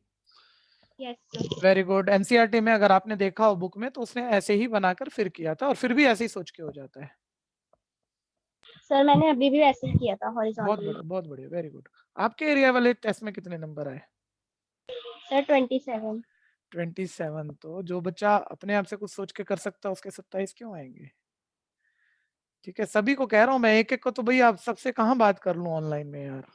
Yes sir. Very good. NCERT में अगर आपने देखा हो बुक में, तो उसने ऐसे ही बनाकर फिर किया था, और फिर भी ऐसे ही सोच के हो जाता है। सर मैंने अभी भी वैसे ही किया था बहुत हॉरिजॉन्टली। बढ़िया, बहुत बढ़िया, वेरी गुड। आपके एरिया वाले टेस्ट में कितने नंबर आए? सर 27। 27। तो जो बच्चा अपने आप से कुछ सोच के कर सकता है, उसके 27 क्यों आएंगे? ठीक है, सभी को कह रहा हूँ मैं, एक एक को तो भाई आप सबसे कहाँ बात कर लूं ऑनलाइन में यार,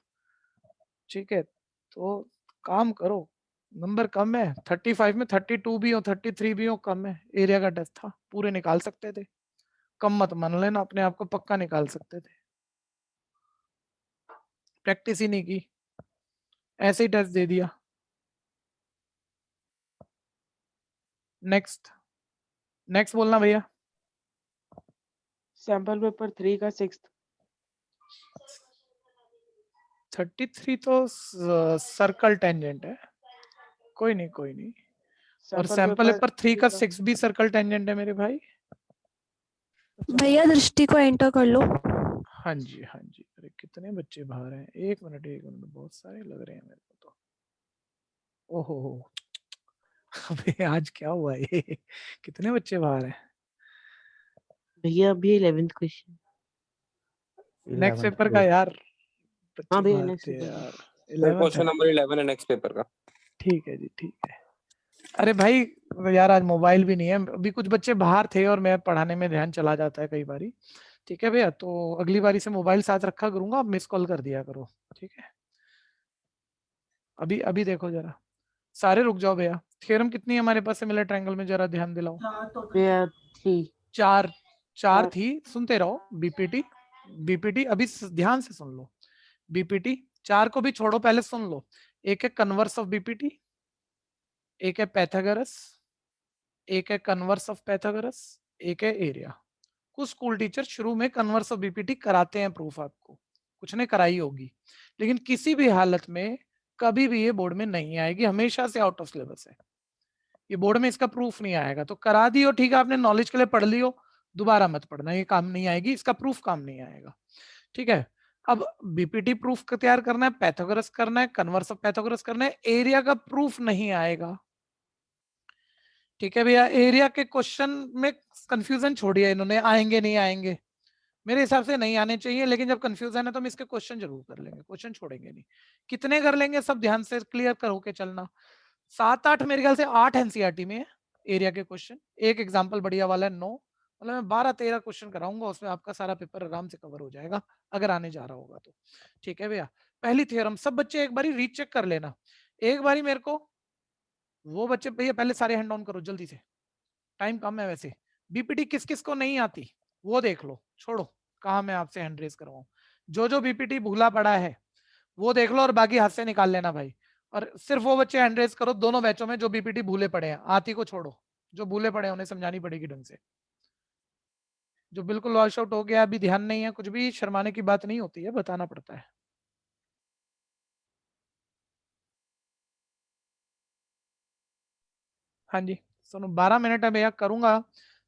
ठीक है। तो काम करो, नंबर कम है। 35 में 32 भी हो, 33 भी हो, कम है। एरिया का टेस्ट था, पूरे निकाल सकते थे। कम मत मान लेना अपने आप को, पक्का निकाल सकते थे। प्रैक्टिस ही नहीं की, ऐसे ही टेस्ट दे दिया। नेक्स्ट, नेक्स्ट बोलना भैया। सैंपल पेपर 3 का 6th। 33 तो सर्कल टेंजेंट है, कोई नहीं, कोई नहीं। और सैंपल पेपर 3 का 6 भी सर्कल टेंजेंट है मेरे भाई। भैया दृष्टि को एंटर कर लो। हाँ जी, हाँ जी। अरे कितने बच्चे बाहर हैं? एक मिनट, एक मिनट, बहुत सारे लग रहे हैं मेरे को तो। ओहो हो, अबे आज क्या हुआ ये? कितने बच्चे बाहर हैं? भैया अभी 11th क्वेश्चन। नेक्स्ट पेपर का यार, बच्चे हाँ भैया बाहर नेक्स्ट थे पेपर। यार। सर 11th क्वेश्चन है, नंबर 11 है नेक्स्ट पेपर का। ठीक है जी, ठीक है। अरे भाई यार, आज मोबाइल भी नहीं है, अभी कुछ बच्चे बाहर थे और मैं पढ़ाने में ध्यान चला जाता है कई बारी, ठीक है भैया। तो अगली बारी से मोबाइल साथ रखा करूंगा, आप मिस कॉल कर दिया करो, ठीक है। अभी अभी देखो जरा, सारे रुक जाओ भैया। थ्योरम कितनी है हमारे पास सिमिलर ट्रायंगल में, जरा ध्यान दिलाओ। 4 टोटल। भैया 3। चार, चार चार। थी। सुनते रहो, बीपीटी, बीपीटी अभी ध्यान से सुन लो। बीपीटी 4 को भी छोड़ो, पहले सुन लो। एक है कन्वर्स ऑफ बीपीटी, एक है पैथागोरस, एक है कन्वर्स ऑफ पैथागोरस, एक है एरिया। कुछ स्कूल टीचर शुरू में कन्वर्स ऑफ बीपीटी कराते हैं प्रूफ, आपको कुछ ने कराई होगी, लेकिन किसी भी हालत में कभी भी ये बोर्ड में नहीं आएगी, हमेशा से आउट ऑफ सिलेबस है। ये बोर्ड में इसका प्रूफ नहीं आएगा। तो करा दियो, ठीक है, आपने नॉलेज के लिए पढ़ लियो, दोबारा मत पढ़ना, ये काम नहीं आएगी, इसका प्रूफ काम नहीं आएगा, ठीक है। अब बीपीटी प्रूफ का तैयार करना है, पैथागोरस करना है, कन्वर्स ऑफ पैथागोरस करना है, एरिया का प्रूफ नहीं आएगा, ठीक है भैया। एरिया के क्वेश्चन में कंफ्यूजन छोड़िए, इन्होंने आएंगे नहीं आएंगे, मेरे हिसाब से नहीं आने चाहिए, लेकिन जब कंफ्यूजन है तो हम इसके क्वेश्चन जरूर कर लेंगे, क्वेश्चन छोड़ेंगे नहीं। कितने कर लेंगे सब ध्यान से क्लियर करो के चलना। 7-8, मेरे ख्याल से 8 एनसीईआरटी में है एरिया के क्वेश्चन। एक एग्जांपल बढ़िया वाला है 9, मतलब मैं 12-13 क्वेश्चन कराऊंगा, उसमें आपका सारा पेपर आराम से कवर हो जाएगा, अगर आने जा रहा होगा तो, ठीक है भैया। पहली थ्योरम सब बच्चे एक बारी रीचेक कर लेना, एक बारी मेरे को। वो बच्चे भैया पहले सारे हैंड ऑन करो जल्दी से, टाइम कम है वैसे। बीपीटी किस किस को नहीं आती वो देख लो, छोड़ो कहाँ मैं आपसे हैंड रेज करवाऊं। जो बीपीटी भूला पड़ा है वो देख लो और बाकी हाथ से निकाल लेना भाई। और सिर्फ वो बच्चे हैंड रेज करो दोनों बैचों में जो बीपीटी भूले पड़े हैं, आती को छोड़ो, जो भूले पड़े हैं उन्हें समझानी पड़ेगी ढंग से। जो बिल्कुल वॉश आउट हो गया, अभी ध्यान नहीं है, कुछ भी शर्माने की बात नहीं होती है, बताना पड़ता है। हाँ जी सुनो, 12 मिनट है भैया, करूंगा,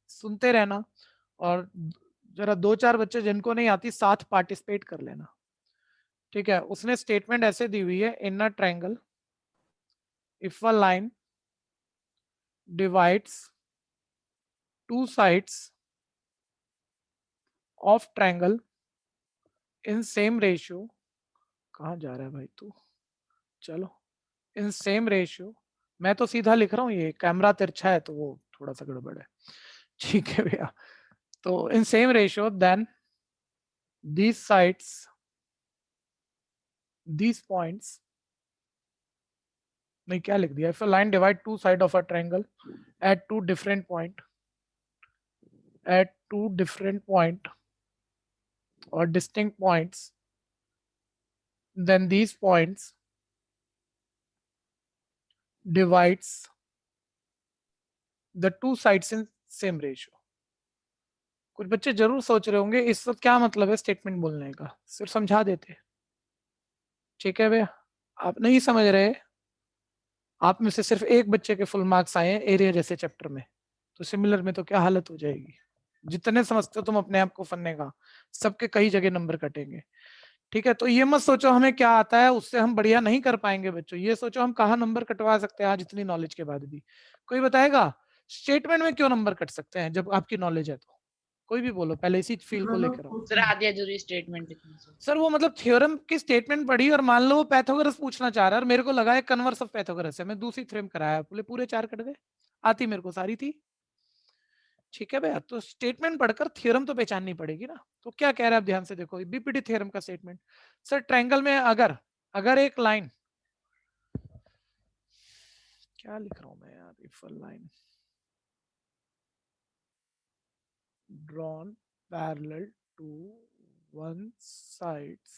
सुनते रहना। और जरा 2-4 बच्चे जिनको नहीं आती साथ पार्टिसिपेट कर लेना, ठीक है। उसने स्टेटमेंट ऐसे दी हुई है, in a triangle if a line divides two sides of triangle in same ratio, कहाँ जा रहा है भाई तू, चलो, इन सेम रेशियो, मैं तो सीधा लिख रहा हूँ, ये कैमरा तिरछा है तो वो थोड़ा सा गड़बड़ है, ठीक है भैया। तो in same ratio then these sides, these points, नहीं क्या लिख दिया, if a line divide two side of a triangle at two different point or distinct points, then these points divides the two sides in same ratio। कुछ बच्चे जरूर सोच रहे होंगे इस वक्त क्या मतलब है स्टेटमेंट बोलने का, सिर्फ समझा देते, ठीक है भैया। आप नहीं समझ रहे, आप में से सिर्फ एक बच्चे के फुल मार्क्स आए हैं एरिया जैसे चैप्टर में, तो सिमिलर में तो क्या हालत हो जाएगी। जितने समझते हो तुम अपने आप को फन्ने का, सबके कई जगह नंबर कटेंगे, ठीक है। तो ये मत सोचो हमें क्या आता है उससे हम बढ़िया नहीं कर पाएंगे बच्चों, ये सोचो हम कहाँ नंबर कटवा सकते हैं आज इतनी नॉलेज के बाद भी। कोई बताएगा स्टेटमेंट में क्यों नंबर कट सकते हैं जब आपकी नॉलेज है तो? कोई भी बोलो, पहले इसी फील को लेकर आओ। सर आधी अधूरी स्टेटमेंट लिखनी सर। सर वो मतलब थ्योरम की स्टेटमेंट पढ़ी और मान लो वो पैथागोरस पूछना चाह रहा है और मेरे को लगा है कन्वर्स ऑफ पैथागोरस है, मैं दूसरी थ्योरम कराया, पूरे 4 कट गए, आती मेरे को सारी थी, ठीक है भैया। तो स्टेटमेंट पढ़कर थ्योरम तो पहचाननी पड़ेगी ना। तो क्या कह रहा है आप ध्यान से देखो, बीपीटी थ्योरम का स्टेटमेंट। सर ट्रायंगल में अगर एक लाइन, क्या लिख रहा हूं मैं यार, if a line drawn parallel to one sides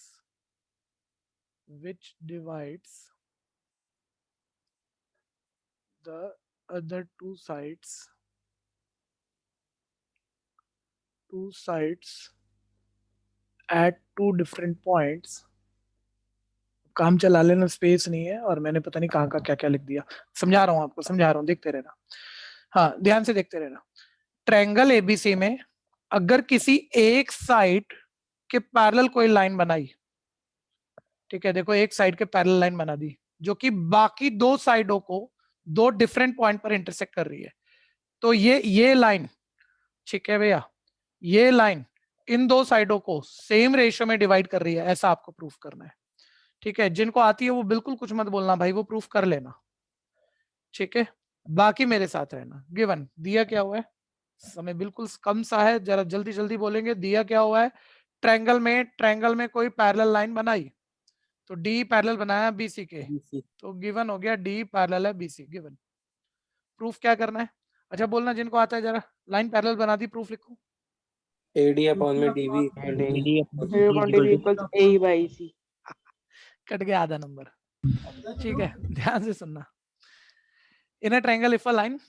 which divides the other two sides at two different points, काम चला लेना, स्पेस नहीं है और मैंने पता नहीं कहाँ का क्या क्या लिख दिया, समझा रहा हूँ आपको, समझा रहा हूँ, देखते रहना, हाँ ध्यान से देखते रहना। ट्रायंगल एबीसी में अगर किसी एक साइड के पैरेलल कोई लाइन बनाई, ठीक है, देखो एक साइड के पैरेलल लाइन बना दी जो कि बाकी दो साइडों को दो डिफरेंट पॉइंट पर इंटरसेक्ट कर रही है, तो ये लाइन, ठीक है भैया, ये लाइन इन दो साइडों को सेम रेशियो में डिवाइड कर रही है, ऐसा आपको प्रूफ करना है, ठीक है। जिनको आती है वो बिल्कुल कुछ मत बोलना भाई, वो प्रूफ कर लेना, ठीक है। बाकी मेरे साथ रहना। गिवन दिया क्या हुआ है, समय बिल्कुल कम सा है, जरा जल्दी जल्दी बोलेंगे। दिया क्या हुआ है, ट्रायंगल में कोई पैरेलल लाइन बनाई, तो डी पैरेलल बनाया बीसी के, तो गिवन हो गया डी पैरेलल है बीसी, गिवन। प्रूफ क्या करना है, अच्छा बोलना जिनको आता है जरा, लाइन पैरेलल बना दी, प्रूफ लिखो। AD अपॉन में DV equals AE by EC। Cut गया आधा नंबर, ठीक है, ध्यान से सुनना। In a triangle if a line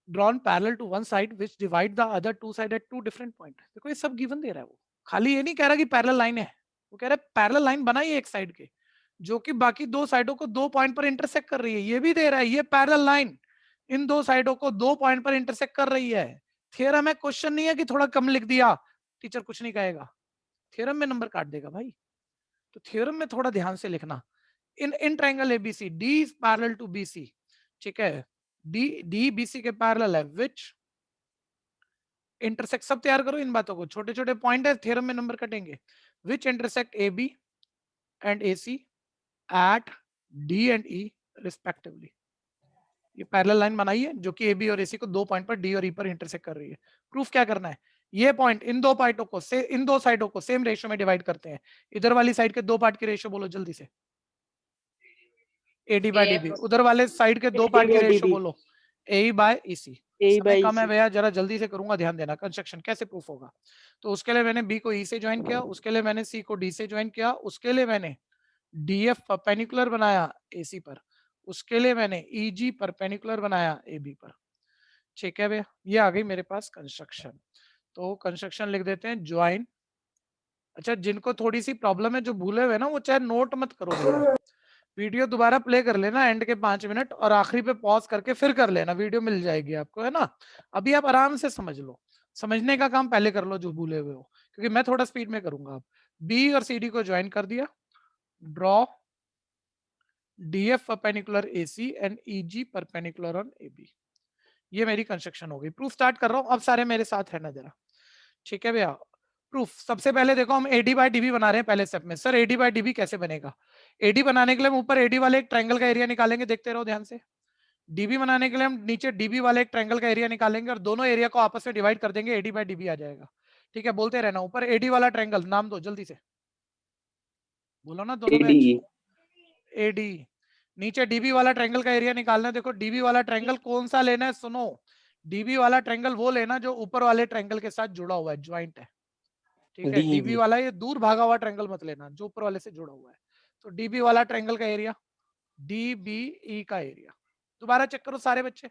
drawn parallel to one side which divide the other two side at two different point, देखो ये सब गिवन दे रहा है, वो खाली ये नहीं कह रहा कि पैरेलल लाइन है, वो कह रहा है पैरेलल लाइन बनाई एक साइड के जो कि बाकी दो साइडों को दो पॉइंट पर इंटरसेक्ट कर रही है, ये भी दे रहा है ये पैरेलल लाइन इन दो साइडों को दो पॉइंट पर इंटरसेक्ट कर रही है। थ्योरम है, क्वेश्चन नहीं है कि थोड़ा कम लिख दिया टीचर कुछ नहीं कहेगा, थ्योरम में नंबर काट देगा भाई। तो थ्योरम में थोड़ा ध्यान से लिखना। In triangle ABC D is parallel to BC, ठीक है, डी बीसी के पैरेलल है विच इंटरसेक्ट, सब तैयार करो इन बातों को, छोटे छोटे पॉइंट है, थ्योरम में नंबर कटेंगे। Which intersect A B and A C at D and E respectively. ये पैरेलल लाइन बनाई है जो कि ए बी और ए सी को दो पॉइंट पर डी और ई पर इंटरसेक्ट कर रही है। प्रूफ क्या करना है, ये पॉइंट इन दो पार्टों को इन दो साइडों को सेम रेशियो में डिवाइड करते हैं। इधर वाली साइड के दो पार्ट की रेशियो बोलो जल्दी से, एडी बाय डीबी। उधर वाले साइड के दो पार्ट की रेशियो बोलो, ए बाय ईसी। ए समय बाई कम है सी। भैया, जरा जल्दी से करूंगा, ध्यान देना। कंस्ट्रक्शन कैसे प्रूफ होगा, तो उसके लिए मैंने बी को ई से ज्वाइन किया, उसके लिए मैंने सी को डी से ज्वाइन किया, उसके लिए मैंने डीएफ परपेंडिकुलर बनाया एसी पर, उसके लिए मैंने ईजी परपेंडिकुलर बनाया एबी पर। ठीक है भैया, ये आ गई मेरे पास कंस्ट्रक्शन। तो कंस्ट्रक्शन लिख देते हैं ज्वाइन। अच्छा, जिनको थोड़ी सी प्रॉब्लम है, जो भूले हुए ना, वो चाहे नोट मत करो भैया, वीडियो दोबारा प्ले कर लेना एंड के 5 मिनट, और आखिरी पे पॉज करके फिर कर लेना, वीडियो मिल जाएगी आपको, है ना। अभी आप आराम से समझ लो, समझने का काम पहले कर लो जो भूले हुए हो, क्योंकि मैं थोड़ा स्पीड में करूंगा। अब बी और सी डी को ज्वाइन कर दिया, draw DF perpendicular AC and EG perpendicular on AB. ये मेरी कंस्ट्रक्शन हो गई। प्रूफ स्टार्ट कर रहा हूं, अब सारे मेरे साथ है ना जरा। ठीक है भैया, प्रूफ सबसे पहले देखो, हम एडी बाय डीबी बना रहे हैं पहले स्टेप में। सर एडी बाय डीबी कैसे बनेगा? एडी बनाने के लिए हम ऊपर एडी वाले एक ट्रायंगल का एरिया निकालेंगे, देखते रहो ध्यान से। डीबी बनाने के लिए हम नीचे डीबी वाले एक ट्रायंगल का एरिया निकालेंगे और दोनों एरिया को आपस में डिवाइड कर देंगे, एडी बाय डीबी आ जाएगा। ठीक है, बोलते रहना। ऊपर एडी वाला ट्रायंगल नाम दो जल्दी से, बोलो ना दोनों बैच। एडी। नीचे डीबी वाला ट्रायंगल का एरिया निकालना है। देखो डीबी वाला ट्रायंगल कौन सा लेना है, सुनो। डीबी वाला ट्रायंगल वो लेना जो ऊपर वाले ट्रायंगल के साथ जुड़ा हुआ है, ज्वाइंट है। ठीक है, डीबी वाला ये दूर भागा हुआ ट्रायंगल मत लेना, जो ऊपर वाले से जुड़ा हुआ है। तो डीबी वाला ट्रायंगल का एरिया, डीबीई का एरिया। दोबारा चेक करो सारे बच्चे।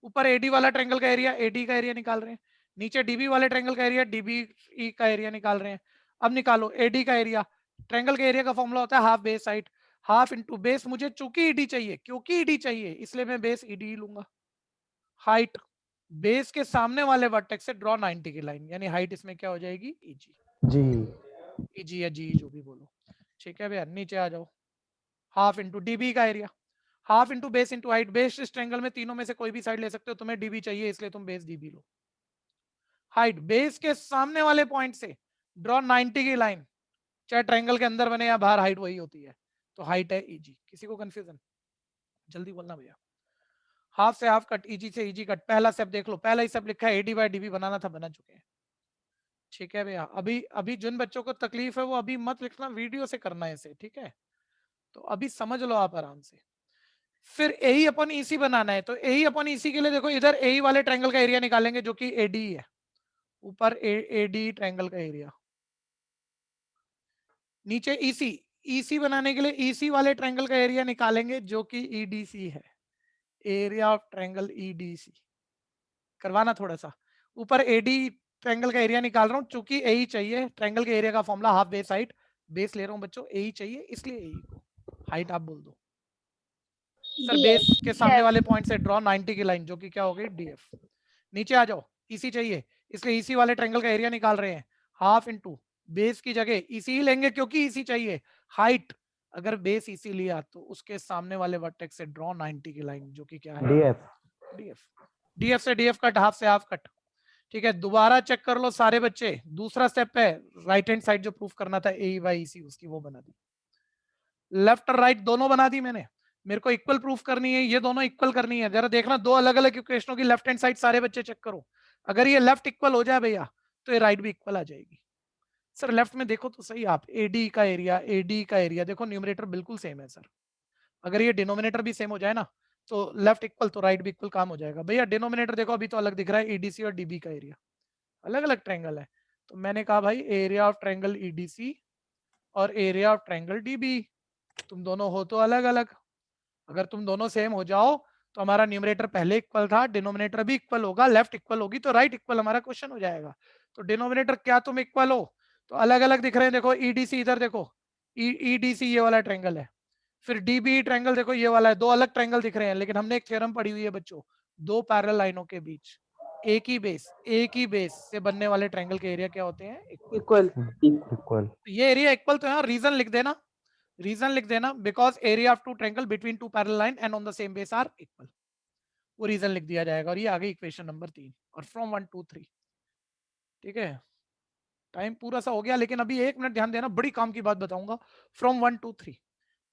ऊपर एडी वाला ट्रायंगल का एरिया, एडी का एरिया निकाल रहे हैं। नीचे डीबी वाले ट्रायंगल का एरिया, डीबीई का एरिया निकाल रहे हैं। अब निकालो एडी का एरिया। ट्रायंगल के एरिया का फॉर्मूला होता है half base height, half into base. मुझे चूंकि ईडी चाहिए, क्योंकि ईडी चाहिए, इसलिए मैं बेस ईडी लूंगा। हाइट बेस के सामने वाले वर्टेक्स से ड्रॉ 90 की लाइन, यानी हाइट इसमें क्या हो जाएगी, ईजी। ईजी या जी जो भी बोलो। ठीक है भैया, नीचे आ जाओ। हाफ इंटू डीबी का area, half into base into height. Base इस ट्रायंगल में तीनों में से कोई भी साइड ले सकते हो, तुम्हें डीबी चाहिए इसलिए तुम बेस डीबी लो। हाइट बेस के सामने वाले पॉइंट से ड्रॉ 90 की लाइन, चाहे ट्रायंगल के अंदर बने या बाहर, हाइट वही होती है, तो हाइट है ईजी। किसी को कंफ्यूजन? जल्दी बोलना भैया। हाफ से हाफ कट, ईजी से ईजी कट। पहला स्टेप देख लो, पहला ही स्टेप लिखा है, एडी बाय डीबी बनाना था, बना चुके हैं। ठीक है भैया, अभी अभी जिन बच्चों को तकलीफ है वो अभी मत लिखना, वीडियो से करना है इसे, ठीक है। तो अभी समझ लो आप आराम से। फिर ए अपन ईसी बनाना है, तो ए अपन ईसी के लिए देखो, इधर ए वाले ट्रायंगल का एरिया निकालेंगे जो कि एडी है। ऊपर एडी ट्रायंगल का एरिया, नीचे ईसी। ईसी बनाने के लिए ईसी वाले ट्रायंगल का एरिया निकालेंगे जो कि ईडीसी है, एरिया ऑफ ट्रायंगल ईडीसी। करवाना थोड़ा सा। ऊपर एडी ट्रायंगल का एरिया निकाल रहा हूं, चूंकि ए चाहिए। ट्रायंगल के एरिया का formula half base height, base ले रहा हूं बच्चों, ए चाहिए इसलिए ए को हाइट आप बोल दो। सर बेस के सामने वाले पॉइंट से ड्रॉ 90 की लाइन जो कि क्या हो गई, डीएफ। नीचे आ जाओ, ईसी चाहिए इसलिए ईसी वाले ट्रायंगल का एरिया निकाल रहे हैं। हाफ इंटू बेस की जगह ईसी ही लेंगे क्योंकि ईसी चाहिए। हाइट, अगर बेस ईसी लिया तो उसके सामने वाले वर्टेक्स से ड्रॉ 90 की लाइन जो कि क्या है, डीएफ। डीएफ, डीएफ से डीएफ कट, हाफ से हाफ कट। ठीक है, दोबारा चेक कर लो सारे बच्चे। दूसरा स्टेप है राइट हैंड साइड जो प्रूफ करना था, ए बाई ईसी, उसकी वो बना दी। लेफ्ट और राइट दोनों बना दी मैंने। मेरे को इक्वल प्रूफ करनी है, ये दोनों इक्वल करनी है। जरा देखना, दो अलग अलग इक्वेशनों की लेफ्ट हैंड साइड सारे बच्चे चेक करो। अगर ये लेफ्ट इक्वल हो जाए भैया तो ये राइट भी इक्वल आ जाएगी। सर लेफ्ट में देखो तो सही आप, एडी का एरिया, एडी का एरिया देखो, न्यूमरेटर बिल्कुल सेम है सर। अगर ये डिनोमिनेटर भी सेम हो जाए ना तो लेफ्ट इक्वल तो राइट भी इक्वल काम हो जाएगा। भैया डिनोमिनेटर देखो अभी तो अलग दिख रहा है, ईडीसी और डीबी का एरिया अलग अलग ट्रायंगल है। तो मैंने कहा भाई एरिया ऑफ ट्रायंगल ईडीसी और एरिया ऑफ ट्रायंगल डीबी, तुम दोनों हो तो अलग अलग। अगर तुम दोनों सेम हो जाओ तो हमारा न्यूमरेटर पहले इक्वल था, डिनोमिनेटर भी इक्वल होगा, लेफ्ट इक्वल होगी तो राइट इक्वल हमारा क्वेश्चन हो जाएगा। तो डिनोमिनेटर क्या तुम इक्वल हो, तो अलग अलग दिख रहे हैं। देखो ईडीसी इधर देखो, ईडीसी ये वाला ट्रायंगल है, फिर डीबी ट्रायंगल देखो ये वाला है। दो अलग ट्रायंगल दिख रहे हैं, लेकिन हमने एक थ्योरम पढ़ी हुई है बच्चों, दो पैरेलल लाइनों के बीच एक ही बेस से बनने वाले ट्रायंगल के एरिया क्या होते हैं, इक्वल। ये एरिया इक्वल तो है, रीजन लिख देना, रीजन लिख देना, because area of two triangle between two parallel line and on the same base are equal. वो रीजन लिख दिया जाएगा। और ये आ गई इक्वेशन नंबर 3 और फ्रॉम 1 2 3। ठीक है, टाइम पूरा सा हो गया, लेकिन अभी 1 मिनट ध्यान देना, बड़ी काम की बात बताऊंगा। फ्रॉम 1 2 3,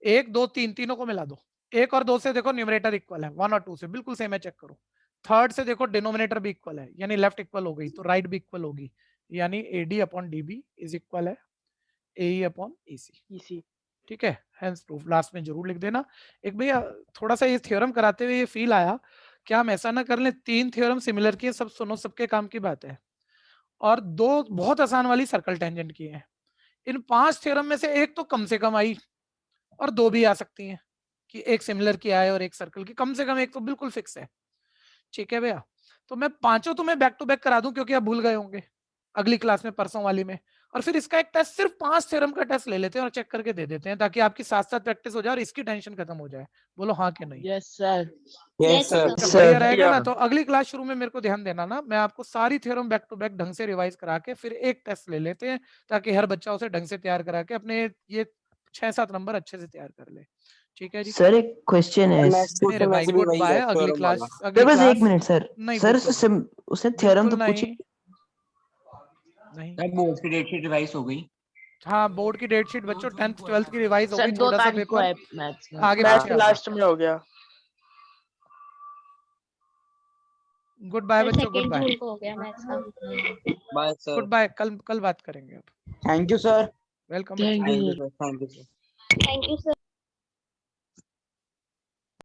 1 2 3 तीनों को मिला दो। 1 और 2 से देखो न्यूमरेटर इक्वल है, 1 और 2 से बिल्कुल सेम है, चेक करो। थर्ड से देखो डिनोमिनेटर भी इक्वल है, यानी लेफ्ट इक्वल हो गई तो राइट भी इक्वल होगी, यानी AD upon DB is equal है ए अपॉन ईसी। ठीक है, हेंस प्रूफ लास्ट में जरूर लिख देना। एक भैया थोड़ा सा ये थ्योरम कराते हुए ये फील आया क्या हम ऐसा ना कर लें, 3 थ्योरम सिमिलर किए, सब सुनो, सबके काम की बात है, और 2 बहुत आसान वाली सर्कल टेंजेंट की है। इन 5 थ्योरम में से एक तो कम से कम आई, और 2 भी आ सकती हैं कि एक सिमिलर की आए और एक सर्कल की, कम से कम एक तो बिल्कुल फिक्स है। ठीक है भैया, तो मैं पांचों तुम्हें बैक टू बैक करा दूं, क्योंकि आप भूल गए होंगे अगली क्लास में, परसों वाली में, और फिर इसका एक टेस्ट, सिर्फ 5 थ्योरम का टेस्ट ले लेते हैं और चेक करके दे देते हैं, ताकि आपकी साथ साथ प्रैक्टिस हो जाए और इसकी टेंशन खत्म हो जाए। बोलो हाँ कि नहीं? Yes sir. Yes sir. जब बढ़िया रहेगा ना, तो अगली क्लास शुरू में मेरे को ध्यान देना ना, मैं आपको सारी थ्योरम बैक टू बैक ढंग से रिवाइज करा के फिर एक टेस्ट ले लेते हैं, ताकि हर बच्चा उसे ढंग से तैयार करा के अपने ये 6-7 नंबर अच्छे से तैयार कर ले। ठीक है जी सर एक क्वेश्चन है नेक्स्ट मेरे भाई, क्वेश्चन भी गुड वही बाय। है अगली थ्योरम क्लास, वाला। अगली बस क्लास एक मिनट सर। नहीं, सर बिल्कुल उसने थ्योरम बिल्कुल तो पूछी नहीं। सर बोर्ड की डेट शीट रिवाइज हो गई। हाँ, बोर्ड की डेट शीट बच्चों 10th 12th की रिवाइज हो सर गई, 2 छोटा सा तारीख को पेपर है मैथ्स में। आगे मैथ पीछे आ लास्ट में हो गया। गुड बाय सर बच्चों, गुड 2 बाय, जून को हो गया मैथ्स का। Bye sir. Good bye. कल बात करेंगे अब। Thank you sir. Welcome. Thank you thank you sir. Sir, thank you sir. Thank you sir.